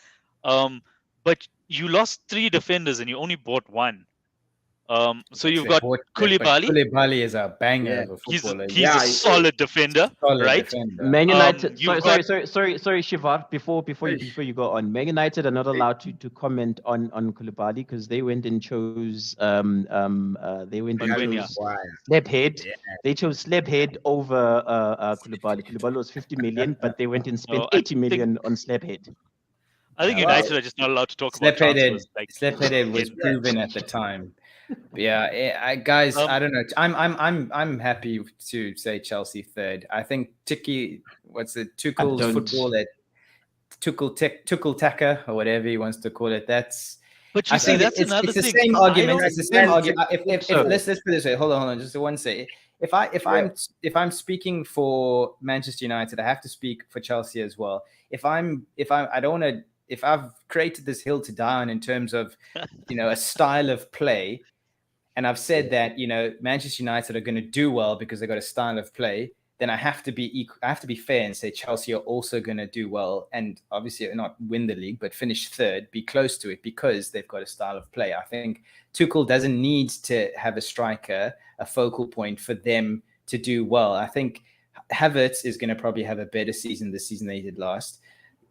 But you lost three defenders and you only bought one. So you've got Koulibaly. Koulibaly is a banger Yeah. of a He's footballer. a Yeah, he is. solid defender, Solid right? defender. Man United. you've Sorry, got- sorry, Shivar. Before you go on, Man United are not allowed to comment on Koulibaly because they went and chose Maguire. Slabhead. Yeah. They chose Slabhead over Koulibaly. Koulibaly was 50 million, but they went and spent No, I 80 million on Slabhead. I think Yeah, United well, are just not allowed to talk about Slept-headed transfers. Like, was Yeah. proven at the time. Yeah, guys, I don't know. I'm happy to say Chelsea third. I think Tuchel's don't. football at Tuchel Taka or whatever he wants to call it. That's but you I see, think that's it's another the thing. same I argument. don't- It's the same argument. If So- let's put it this way. Hold on, just one second. If I'm speaking for Manchester United, I have to speak for Chelsea as well. I don't want to. If I've created this hill to die on in terms of, a style of play, and I've said that Manchester United are going to do well because they got a style of play, then I have to be fair and say Chelsea are also going to do well and obviously not win the league, but finish third, be close to it because they've got a style of play. I think Tuchel doesn't need to have a striker, a focal point for them to do well. I think Havertz is going to probably have a better season this season than he did last.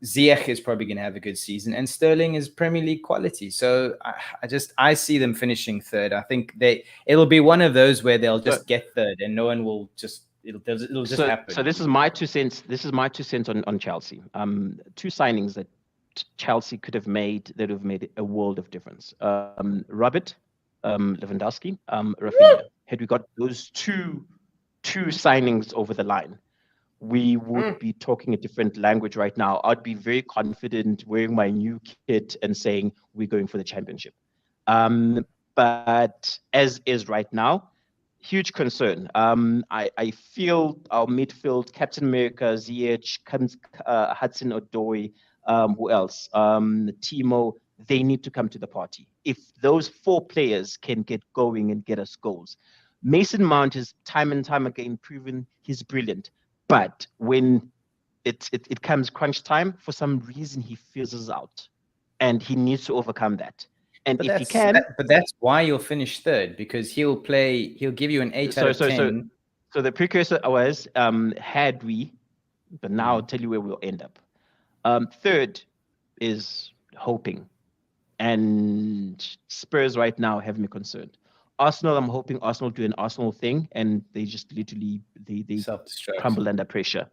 Ziyech is probably going to have a good season, and Sterling is Premier League quality. So I see them finishing third. I think it'll be one of those where they'll just get third, and no one will just it'll just happen. So this is my 2 cents. This is my 2 cents on Chelsea. Two signings that Chelsea could have made that have made a world of difference. Robert Lewandowski, Rafinha. Had we got those two signings over the line, we would be talking a different language right now. I'd be very confident wearing my new kit and saying we're going for the championship. But as is right now, huge concern. I feel our midfield, Captain America, Ziyech, Hudson Odoi, who else? Timo, they need to come to the party. If those 4 players can get going and get us goals. Mason Mount has time and time again proven he's brilliant. But when it comes crunch time, for some reason he fizzles out. And he needs to overcome that. And But if he that's can, but that's why you'll finish third, because he'll give you an 8 out of 10. So the precursor was had we, but now I'll tell you where we'll end up. Third is hoping, and Spurs right now have me concerned. Arsenal, I'm hoping Arsenal do an Arsenal thing, and they just literally they Self-destruct. crumble under pressure,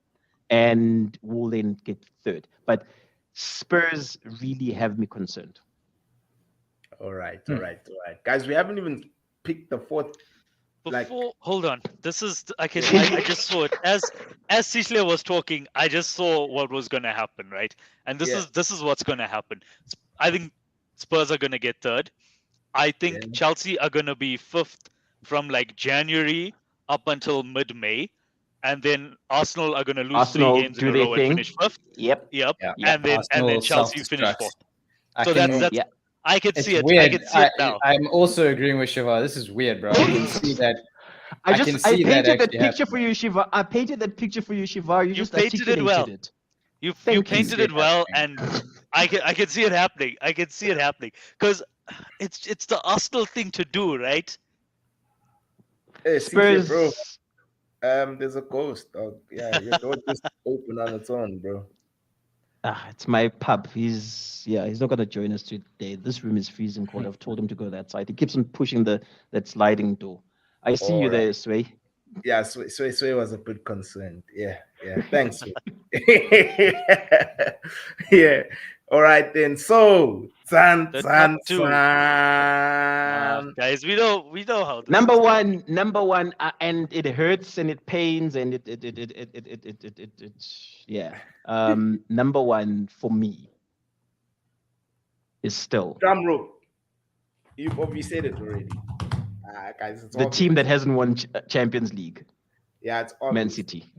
and will then get third. But Spurs really have me concerned. All right. Guys, we haven't even picked the fourth. Hold on. This is I just saw it as Cecilia was talking. I just saw what was going to happen, right? And this is what's going to happen. I think Spurs are going to get third. I think Chelsea are going to be fifth from like January up until mid-May, and then Arsenal are going to lose 3 games in a row and finish fifth. Yep. And then Chelsea finish fourth. So that's I can see it. Weird. I can see it now. I'm also agreeing with Shiva. This is weird, bro. I can see that. I painted that picture happening. for you, Shiva. I painted that picture for you, Shiva. You just painted it well. it. You painted it well, and I can see it happening. I can see it happening because it's the Arsenal thing to do, right? Hey, Spurs, bro. There's a ghost, dog. Yeah, your door just open on its own, bro. it's my pub. He's not gonna join us today. This room is freezing cold. I've told him to go that side. He keeps on pushing that sliding door. I see you there, Sway. Yeah, Sway was a bit concerned. Yeah. Thanks. Yeah. All right then. So, Guys, we know how. Number one, and it hurts and it pains and it number one for me is still drum roll. You've obviously said it already. Guys, it's the team that hasn't won Champions League. Yeah, it's obvious. Man City.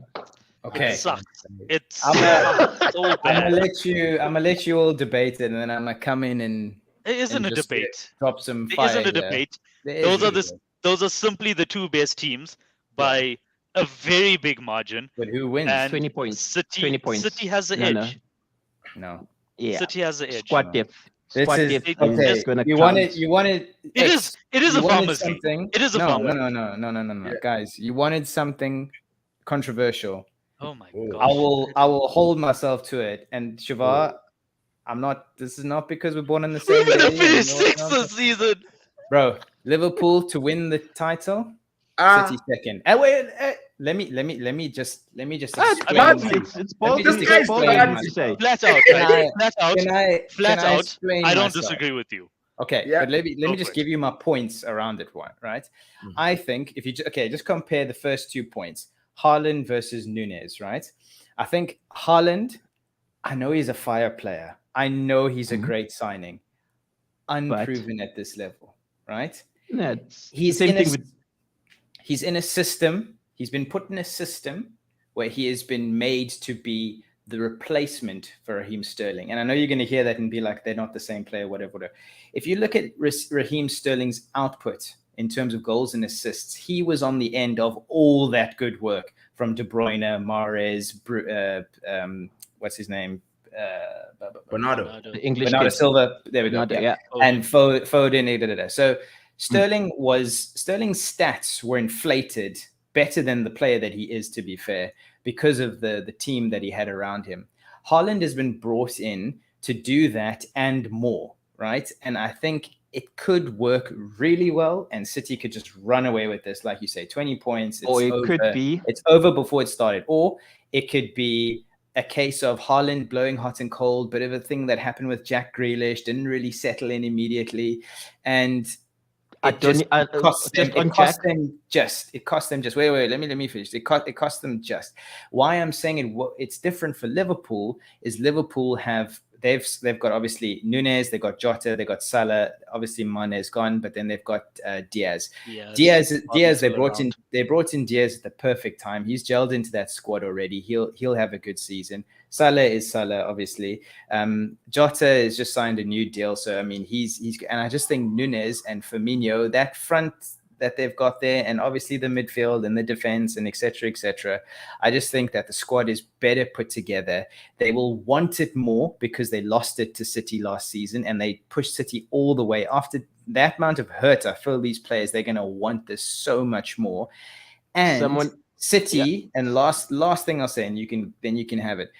Okay. It sucks. It's so bad. I'm gonna let you all debate it, and then I'm gonna come in and it isn't and a just debate. drop some It fire. isn't a debate. Those are simply the two best teams by a very big margin. But who wins? And 20 points. City, 20 points. City has the edge. No. Yeah. City has the edge. Squad depth. This Squad is depth okay. is gonna You count. wanted. It is a farmer's league. something. It is a farmer's league. No, guys. You wanted something controversial. Oh my Oh. god! I will hold myself to it. And Shiva, I'm not. This is not because we're born on the same We're day. gonna finish sixth this season, bro. Liverpool to win the title. City second. Wait. Let me just explain. It's both. Flat out. I don't disagree with you. Okay, but let me just give you my points around it. Right? I think if you just compare the first 2 points. Haaland versus Nunes, right? I think Haaland, I know he's a fire player. I know he's a great signing. Unproven at this level, right? He's in a system. He's been put in a system where he has been made to be the replacement for Raheem Sterling. And I know you're going to hear that and be like, they're not the same player, whatever. If you look at Raheem Sterling's output in terms of goals and assists, he was on the end of all that good work from De Bruyne, Mahrez, what's his name? Bernardo. The English Bernardo Silva. There we go. Bernardo, yeah. And Foden. So Sterling's stats were inflated better than the player that he is, to be fair, because of the team that he had around him. Haaland has been brought in to do that and more, right? And I think it could work really well, and City could just run away with this, like you say, 20 points. It's over before it started. Or it could be a case of Haaland blowing hot and cold, bit of a thing that happened with Jack Grealish, didn't really settle in immediately. And it cost them just. Wait, let me finish. It cost them just. Why I'm saying it's different for Liverpool is Liverpool they've got obviously Nunes, they've got Jota, they've got Salah, obviously Mane is gone, but then they've got Diaz. Diaz they brought in Diaz at the perfect time. He's gelled into that squad already. He'll have a good season. Salah is Salah, obviously. Jota has just signed a new deal, so I mean he's and I just think Nunes and Firmino, that that they've got there, and obviously the midfield and the defense and etc. etc. I just think that the squad is better put together. They will want it more because they lost it to City last season, and they pushed City all the way. After that amount of hurt, I feel these players, they're going to want this so much more. And City, and last thing I'll say, and you can have it.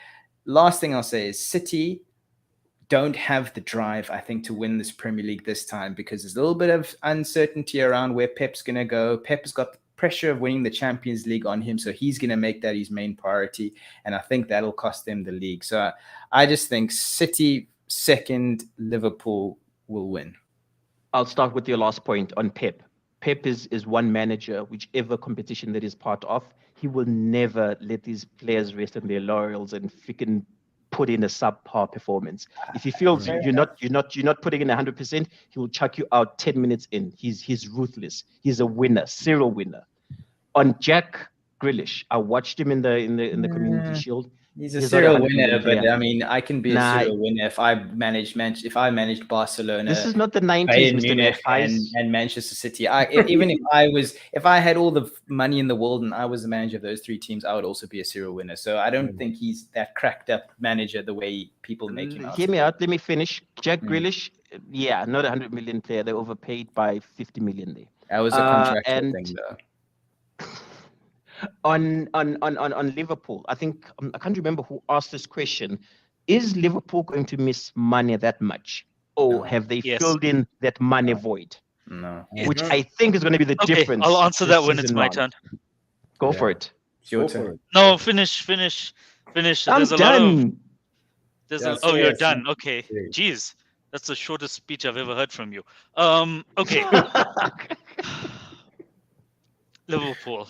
Last thing I'll say is City don't have the drive, I think, to win this Premier League this time, because there's a little bit of uncertainty around where Pep's going to go. Pep has got the pressure of winning the Champions League on him, so he's going to make that his main priority, and I think that'll cost them the league. So I just think City second, Liverpool will win. I'll start with your last point on Pep. Pep is one manager, whichever competition that is part of, he will never let these players rest on their laurels and freaking put in a subpar performance. If he feels you're not putting in 100%, he will chuck you out 10 minutes in. He's ruthless. He's a winner, serial winner. On Jack Grealish, I watched him in the Community Shield. He's a serial winner, but I mean, I can be a serial winner if I managed Barcelona. This is not the 90s, Mr. Munich and Manchester City. Even if I had all the money in the world and I was the manager of those three teams, I would also be a serial winner. So I don't think he's that cracked up manager the way people make him out. Hear me out. Let me finish. Jack Grealish, not 100 million player. They overpaid by 50 million there. That was a contractual thing, though. On Liverpool, I think I can't remember who asked this question. Is Liverpool going to miss money that much, or have they filled in that money void? No, which I think is going to be the difference. I'll answer that when it's my turn. Go for it. It's your turn. No, finish. I'm done. You're done. Okay. Jeez, that's the shortest speech I've ever heard from you. Okay. Liverpool.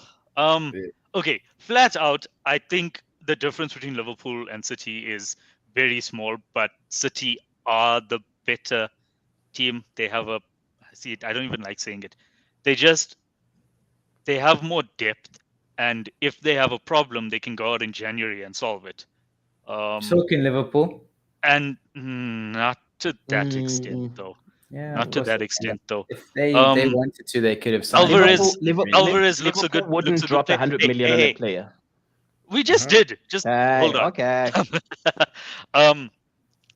Okay, flat out, I think the difference between Liverpool and City is very small, but City are the better team. They have I don't even like saying it. They have more depth, and if they have a problem, they can go out in January and solve it. So can Liverpool. And not to that extent, though. Yeah, not to that extent, though. If they wanted to, they could have signed Alvarez looks a good. Wouldn't drop 100 million on a player. We just did. Just hold on. Okay.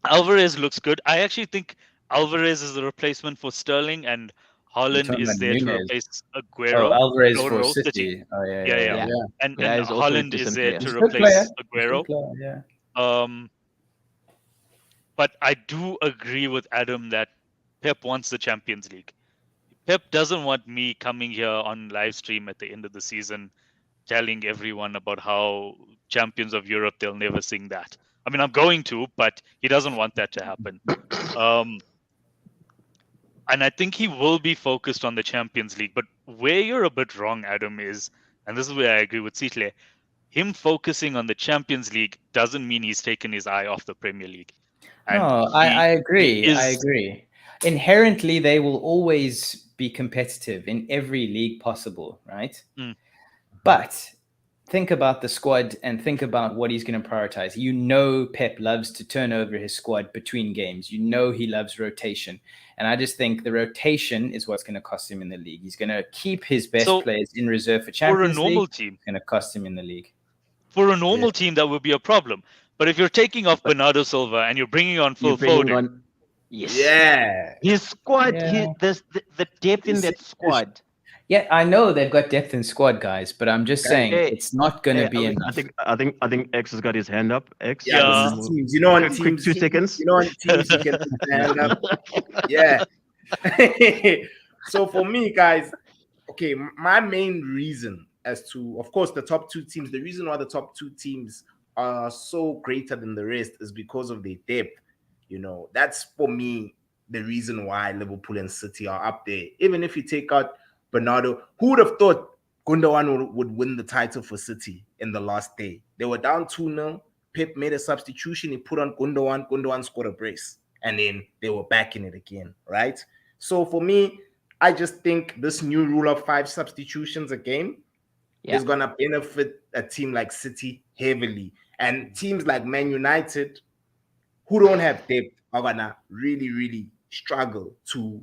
Alvarez looks good. I actually think Alvarez is the replacement for Sterling, and Haaland is there to replace Aguero. Oh, Alvarez for City. Oh yeah. And Haaland is there to replace Aguero. But I do agree with Adam that Pep wants the Champions League. Pep doesn't want me coming here on live stream at the end of the season telling everyone about how champions of Europe, they'll never sing that. I mean, I'm going to, but he doesn't want that to happen. And I think he will be focused on the Champions League. But where you're a bit wrong, Adam, is, and this is where I agree with Sitle, him focusing on the Champions League doesn't mean he's taken his eye off the Premier League. And I agree. I agree. Inherently, they will always be competitive in every league possible, right? But think about the squad and think about what he's going to prioritize. You know, Pep loves to turn over his squad between games. You know, he loves rotation. And I just think the rotation is what's going to cost him in the league. He's going to keep his best players in reserve for Champions League. For a normal team, it's going to cost him in the league. For a normal team, that would be a problem. But if you're taking off Bernardo Silva and you're bringing on Phil Foden, his squad, the depth in that squad. Yeah, I know they've got depth in squad, guys, but I'm just saying it's not going to be enough. I think X has got his hand up. X, teams. You know, on teams, quick 2 seconds. You know, on teams you get the hand up. Yeah. So for me, guys, okay, my main reason as to, of course, the top two teams. The reason why the top two teams are so greater than the rest is because of their depth. You know, that's for me the reason why Liverpool and City are up there. Even if you take out Bernardo, who would have thought Gundogan would win the title for City in the last day? They were down 2-0. Pep made a substitution. He put on Gundogan. Gundogan scored a brace. And then they were back in it again, right? So for me, I just think this new rule of 5 substitutions a game is going to benefit a team like City heavily. And teams like Man United, who don't have depth, are going to really, really struggle to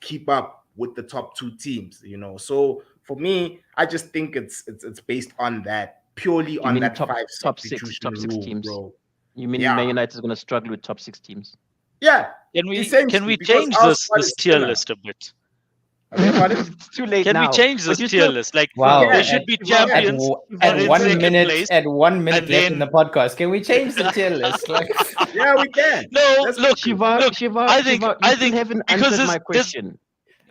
keep up with the top two teams, you know. So for me, I just think it's based on that, purely You on mean that top five top substitution six rule, teams? bro. You mean Yeah, Man United is going to struggle with top 6 teams? yeah, Can we essentially, because change our this squad is tier thinner. list a bit? I beg your pardon? It's too late Can we now. change But this you tier still, list? Like We Wow. there can. should be At, champions who are At in one second minute, place, at 1 minute and left in then the podcast, can we change the tier list? Like, yeah, we can. no, Let's look, Shiva, look. Shiva, I think Shiva, you I still think haven't because answered my this question.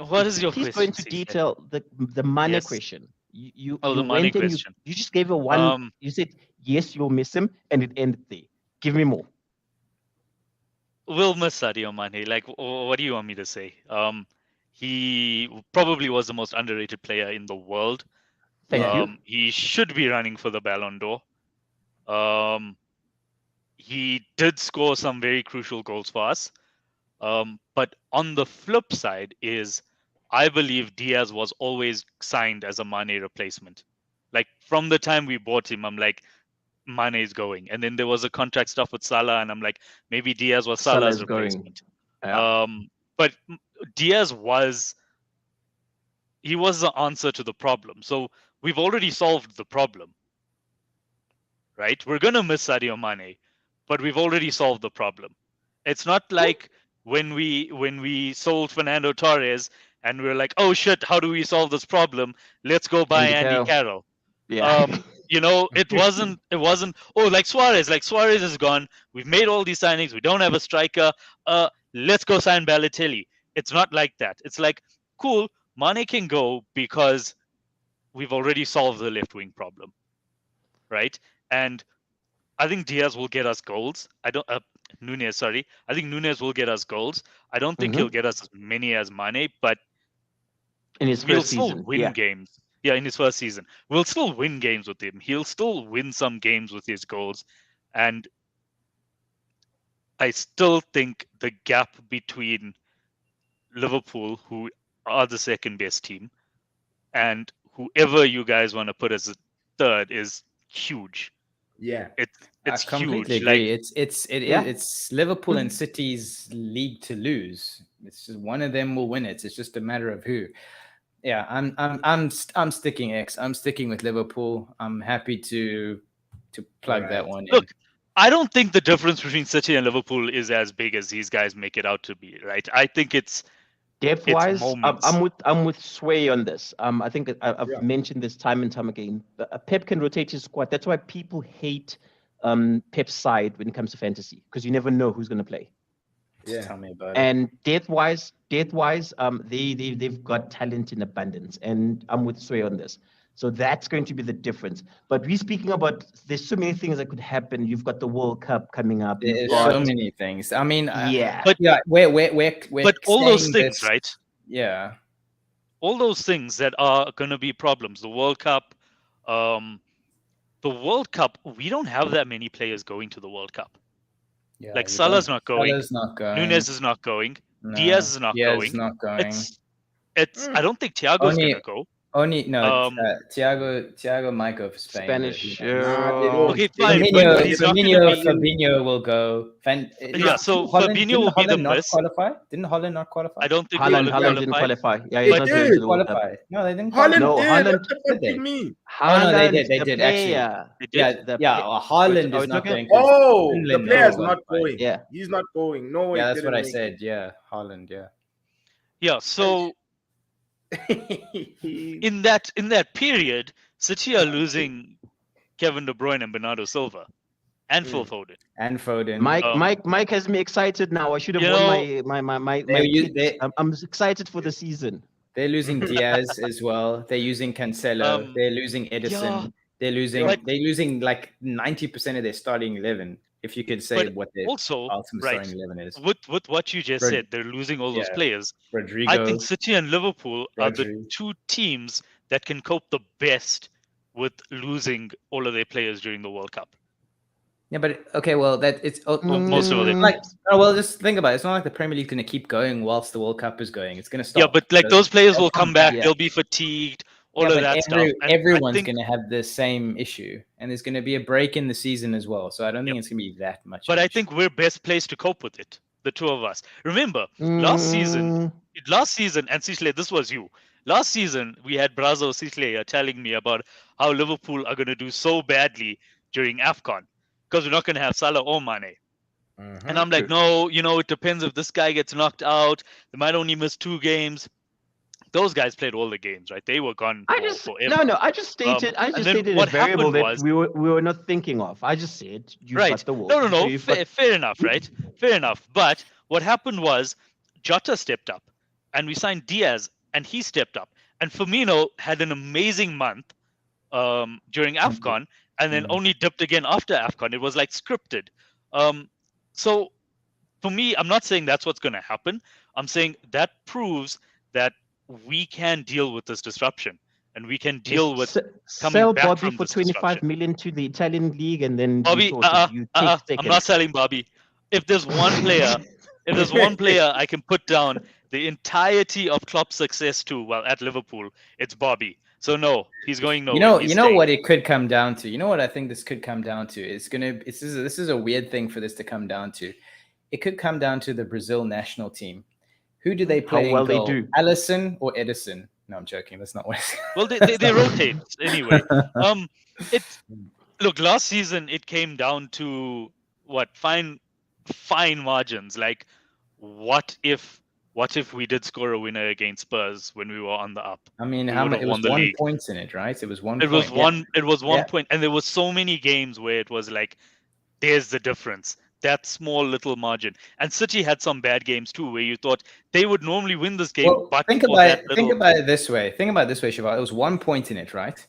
what is your Please go question? into CZ? detail. The money Yes. question. You Oh, the you money went and question. you just gave a one. You said yes, you'll miss him, and it ended there. Give me more. We'll miss Sadio Mane. Like, what do you want me to say? He probably was the most underrated player in the world. Thank you. He should be running for the Ballon d'Or. He did score some very crucial goals for us. But on the flip side is, I believe Diaz was always signed as a Mane replacement. Like from the time we bought him, I'm like, Mane is going. And then there was a contract stuff with Salah, and I'm like, maybe Diaz was Salah Salah's is going. replacement. Yeah. But Diaz was the answer to the problem. So we've already solved the problem, right? We're gonna miss Sadio Mane, but we've already solved the problem. It's not like when we sold Fernando Torres and we are like, oh shit, how do we solve this problem? Let's go buy Andy Carroll. Yeah. It wasn't. Oh, like Suarez is gone. We've made all these signings. We don't have a striker. Let's go sign Balotelli. It's not like that. It's like, cool, Mane can go because we've already solved the left wing problem, right? And I think Diaz will get us goals. Nunez, sorry. I think Nunez will get us goals. I don't think he'll get us as many as Mane, but in his we'll first still season, win games. Yeah, in his first season. We'll still win games with him. He'll still win some games with his goals. And I still think the gap between Liverpool, who are the second best team, and whoever you guys want to put as a third is huge. Yeah. It's I completely huge. agree. Like, It's Liverpool and City's league to lose. It's just one of them will win it. It's just a matter of who. Yeah, I'm sticking X. I'm sticking with Liverpool. I'm happy to plug that one in. Look, I don't think the difference between City and Liverpool is as big as these guys make it out to be, right? I think it's depth-wise, moments. I'm with Sway on this. I think I've mentioned this time and time again. Pep can rotate his squad. That's why people hate Pep's side when it comes to fantasy, because you never know who's going to play. Yeah. Tell me about it. And depth-wise, they've got talent in abundance, and I'm with Sway on this. So that's going to be the difference. But we're speaking about, there's so many things that could happen. You've got the World Cup coming up. There's so many things. I mean, but we're all those things, this, right? Yeah. All those things that are going to be problems. The World Cup, we don't have that many players going to the World Cup. Yeah, like Salah's not going. Salah's not going. Nunez is not going. No, Diaz is not Diaz going. is not going. It's. I don't think Thiago's going to go. Thiago might go for Spain. Spanish. Okay, fine. Fabinho will go. So Fabinho will be the best. Didn't Holland not qualify? I don't think Holland didn't qualify. Yeah, he's They not did. going to the World Cup. Qualify. No, they didn't. Holland qualify. did. Holland- What the fuck do Did you mean? They did. They the did actually. player. Holland is it's not okay. going. 'cause Oh, the Finland player's never not qualified. going. Yeah. He's not going. No way. Yeah, that's what I didn't said. Yeah, Holland. Yeah. Yeah. So make- in that period, City are losing Kevin De Bruyne and Bernardo Silva, and Phil Foden. And Foden. Mike has me excited now. I should have You won my They- I'm excited for the season. They're losing Diaz as well. They're using Cancelo. They're losing Edison. They're losing. But- They're losing like 90% of their starting 11. If you could say But what their also, ultimate right, starting 11 is. with what you just Rod- said, they're losing all those yeah. players. Rodrigo. I think City and Liverpool are the Rodri. two teams that can cope the best with losing all of their players during the World Cup. Yeah, but okay, well, that it's Most of them. like just think about it. It's not like the Premier League going to keep going whilst the World Cup is going. It's going to stop. Yeah, but like those players will they'll come back. yeah. They'll be fatigued. All Yeah, of but that stuff. And I everyone's think- going to have the same issue, and there's going to be a break in the season as well. So I don't think it's going to be that much. But of I an issue. think we're best placed to cope with it. the two of us. Remember, last season, and Sichle, this was you. Last season, we had Brazo Sichle telling me about how Liverpool are going to do so badly during AFCON because we're not going to have Salah or Mane. And I'm like, no, it depends if this guy gets knocked out. They might only miss 2 games. Those guys played all the games, right? They were gone forever. No. I just stated a what variable happened that was, we were not thinking of. I just said you've right. got the wall. No. Fair enough, right? Fair enough. But what happened was Jota stepped up, and we signed Diaz, and he stepped up. And Firmino had an amazing month during AFCON, and then only dipped again after AFCON. It was like scripted. So for me, I'm not saying that's what's going to happen. I'm saying that proves that we can deal with this disruption, and we can deal with coming sell back Bobby from for this 25 disruption. million to the Italian league, and then Bobby, you take second. I'm not selling Bobby. If there's one player, I can put down the entirety of Klopp's success to, well, at Liverpool, it's Bobby. So no, he's going nowhere. You know what it could come down to. You know what I think this could come down to. This is a weird thing for this to come down to. It could come down to the Brazil national team. Who do they play? How well in goal? they do. Allison or Edison? No, I'm joking. That's not what. Well, they rotate anyway. Look, last season it came down to what fine margins. Like, what if we did score a winner against Spurs when we were on the up? I mean, We how would many? have It was won the 1 league. point in it, right? It was one. It was point. one. It was 1 Yeah. point, and there were so many games where it was like, there's the difference. That small little margin. And City had some bad games too, where you thought they would normally win this game. Well, but think for about that it. little... Think about it this way. Shiva. It was 1 point in it, right?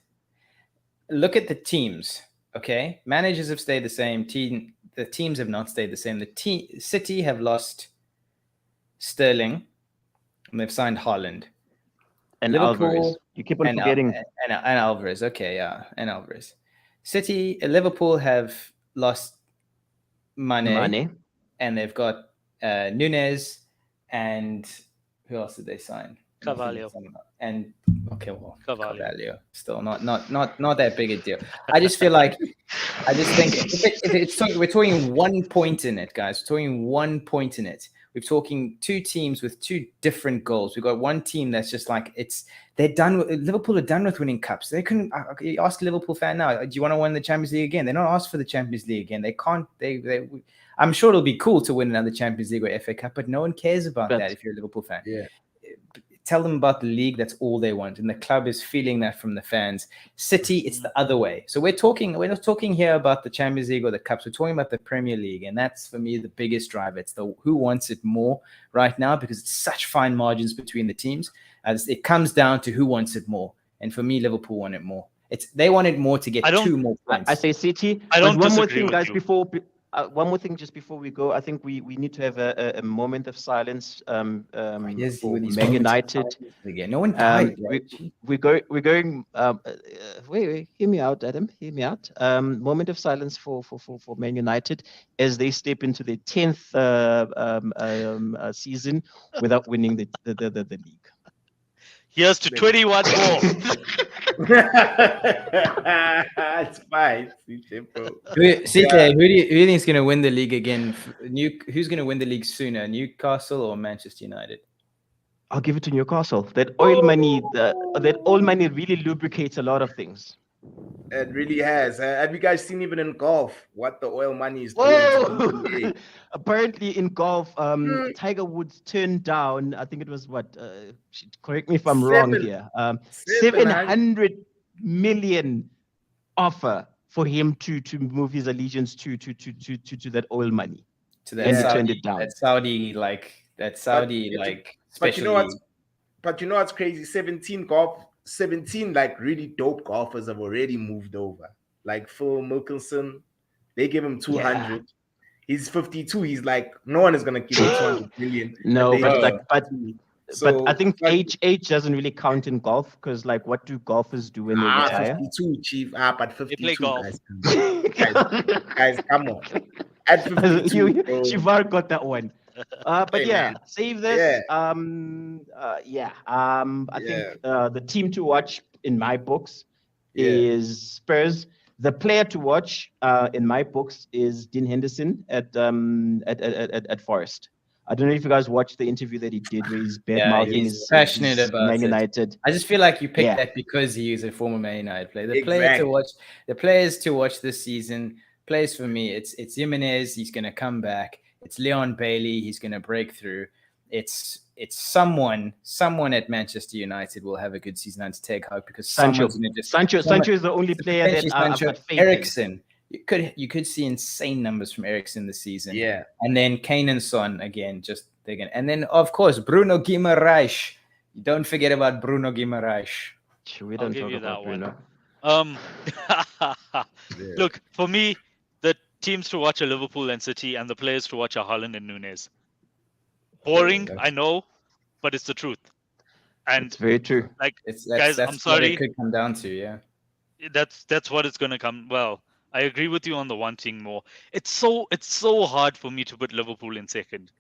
Look at the teams. Okay, managers have stayed the same. The teams have not stayed the same. City have lost Sterling, and they've signed Haaland. And Liverpool, Alvarez. You keep on forgetting. And Alvarez. Okay, yeah, and Alvarez. Liverpool have lost Mane. And they've got Nunez, and who else did they sign? Carvalho. And Carvalho. Still not that big a deal. I just think we're talking 1 point in it, guys. We're talking 1 point in it. We're talking 2 teams with 2 different goals. We've got one team that's just like they're done. Liverpool are done with winning cups. They couldn't ask a Liverpool fan now. Do you want to win the Champions League again? They're not asked for the Champions League again. They can't. I'm sure it'll be cool to win another Champions League or FA Cup, but no one cares about that if you're a Liverpool fan. Yeah. Tell them about the league. That's all they want, and the club is feeling that from the fans. City, it's the other way. So we're not talking here about the Champions League or the cups. We're talking about the Premier League, and that's for me the biggest driver. It's the who wants it more right now because it's such fine margins between the teams. As it comes down to who wants it more, and for me, Liverpool want it more. They wanted more to get 2 more points. I say City. I don't one more disagree thing, guys. with you. One more thing, just before we go, I think we need to have a moment of silence for Man United. Again. No one died. We're going. Wait, hear me out, Adam. Hear me out. Moment of silence for Man United as they step into their 10th season without winning the league. Here's to 21 more. It's fine. Who do you think is going to win the league again? Who's going to win the league sooner, Newcastle or Manchester United? I'll give it to Newcastle. That oil money really lubricates a lot of things. It really has. Have you guys seen even in golf what the oil money is doing? Apparently in golf, Tiger Woods turned down, I think it was correct me if I'm wrong here, 700 million offer for him to move his allegiance to that oil money. To that Saudi, turned it down. But you know what's crazy? 17 like really dope golfers have already moved over. Like Phil Mickelson, they give him 200. Yeah. He's 52. He's like, no one is gonna give him 200 million. No, but I think age doesn't really count in golf because like what do golfers do when they retire? 52, chief. But 52, they play golf. guys, come on. At 52, Shivar got that one. But hey, yeah, man. save this. Yeah. I think the team to watch in my books is Spurs. The player to watch in my books is Dean Henderson at Forest. I don't know if you guys watched the interview that he did where he's bad Yeah, mouthing he's his passionate his about Man it. United. I just feel like you picked Yeah. that because he is a former Man United player. The Exactly. players to watch this season, players for me, it's Jimenez, he's gonna come back. It's Leon Bailey, he's gonna break through. It's someone at Manchester United will have a good season under Ten Hag because Sancho. someone's gonna just Sancho is the only player that potentially I've Sancho, got faith in. Eriksen. You could see insane numbers from Eriksen this season. Yeah. And then Kane and Son again, just they're gonna, and then of course Bruno Guimaraes. Don't forget about Bruno Guimaraes. We I'll don't give talk you about that one. Bruno. Yeah. Look, for me, the teams to watch are Liverpool and City, and the players to watch are Haaland and Nunes. Boring, I know, but it's the truth. And It's very true. like, That's guys, I'm what sorry. it could come down to. Yeah. That's what it's gonna come. Well, I agree with you on the wanting more. It's so hard for me to put Liverpool in second.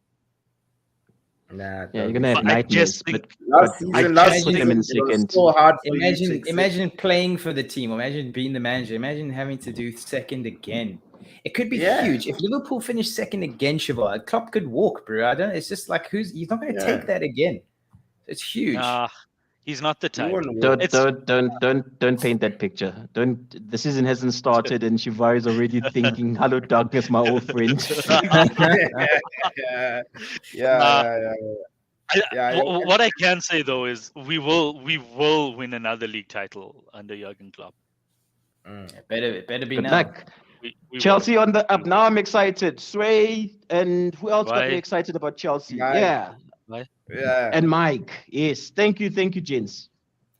Nah, Yeah, you're don't gonna be- have I nightmares. just think last but I season, just put them in it was second. so hard for you to accept. Imagine playing for the team. Imagine being the manager. Imagine having to do second again. It could be Yeah. huge if Liverpool finish second again. Shiva, Klopp could walk, bro. I don't. It's just like he's not going to take that again. It's huge. nah, he's not the You type. won't win. Don't paint that picture. Don't. The season hasn't started and Shivar is already thinking, "Hello, darkness, my old friend." yeah, Nah. yeah. What I can say though is we will win another league title under Jurgen Klopp. It better be Good now. luck. We Chelsea on the up. Now I'm excited. Sway and who else got Why? me excited about Chelsea? Mike. Yeah. Yeah. And Mike. Yes. Thank you, gents.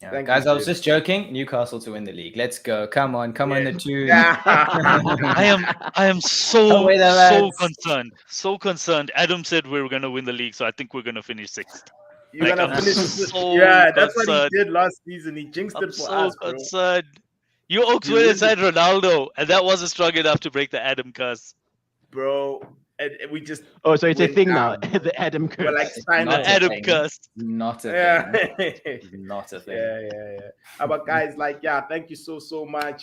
Yeah, Thank guys, you, I was Jay. just joking. Newcastle to win the league. Let's go. Come on, the two. Yeah. I am so Away the lads. concerned. Adam said we were gonna win the league, so I think we're gonna finish sixth. You're Like, gonna I'm finish. so Yeah, that's what concerned. he did last season. He jinxed I'm it for so us, bro. concerned. You Oaks You went really- inside Ronaldo, and that wasn't strong enough to break the Adam curse. Bro. And we just Oh, so it's a went thing now. down. The Adam We're curse. like It's Steiner. not The a Adam thing. curse. Not a Yeah. thing. Not a thing. Yeah. But guys, thank you so much.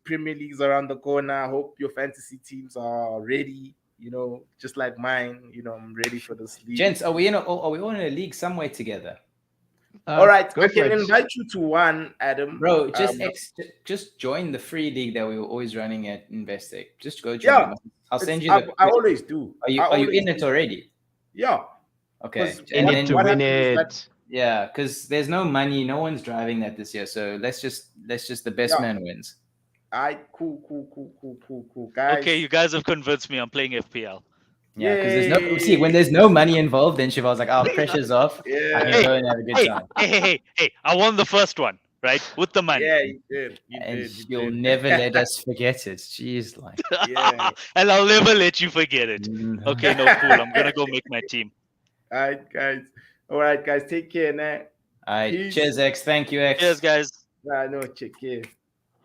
Premier League's around the corner. Hope your fantasy teams are ready. Just like mine. I'm ready for this league. Gents, are we all in a league somewhere together? All right, go I for can it. invite you to one, Adam. Bro, just join the free league that we were always running at Investec. Just go join. Yeah. I'll send you I the. always do. Are you in it already? Yeah. Okay. 'Cause In And it to then, win happens is it. yeah, because there's no money. No one's driving that this year. So let's just the best Yeah. man wins. All right, cool, guys. Okay, you guys have convinced me. I'm playing FPL. Yeah, because there's no when there's no money involved, then Shiva's like, pressure's off. I Yeah, can go and have a good time. Hey! I won the first one, right? With the money. yeah, you did. And you'll never let us forget it. Jeez, like. Yeah. And I'll never let you forget it. Mm. Okay, no, cool. I'm gonna go make my team. All right, guys. Take care, now. All right. Peace. Cheers, X. Thank you, X. Cheers, guys. No, check care.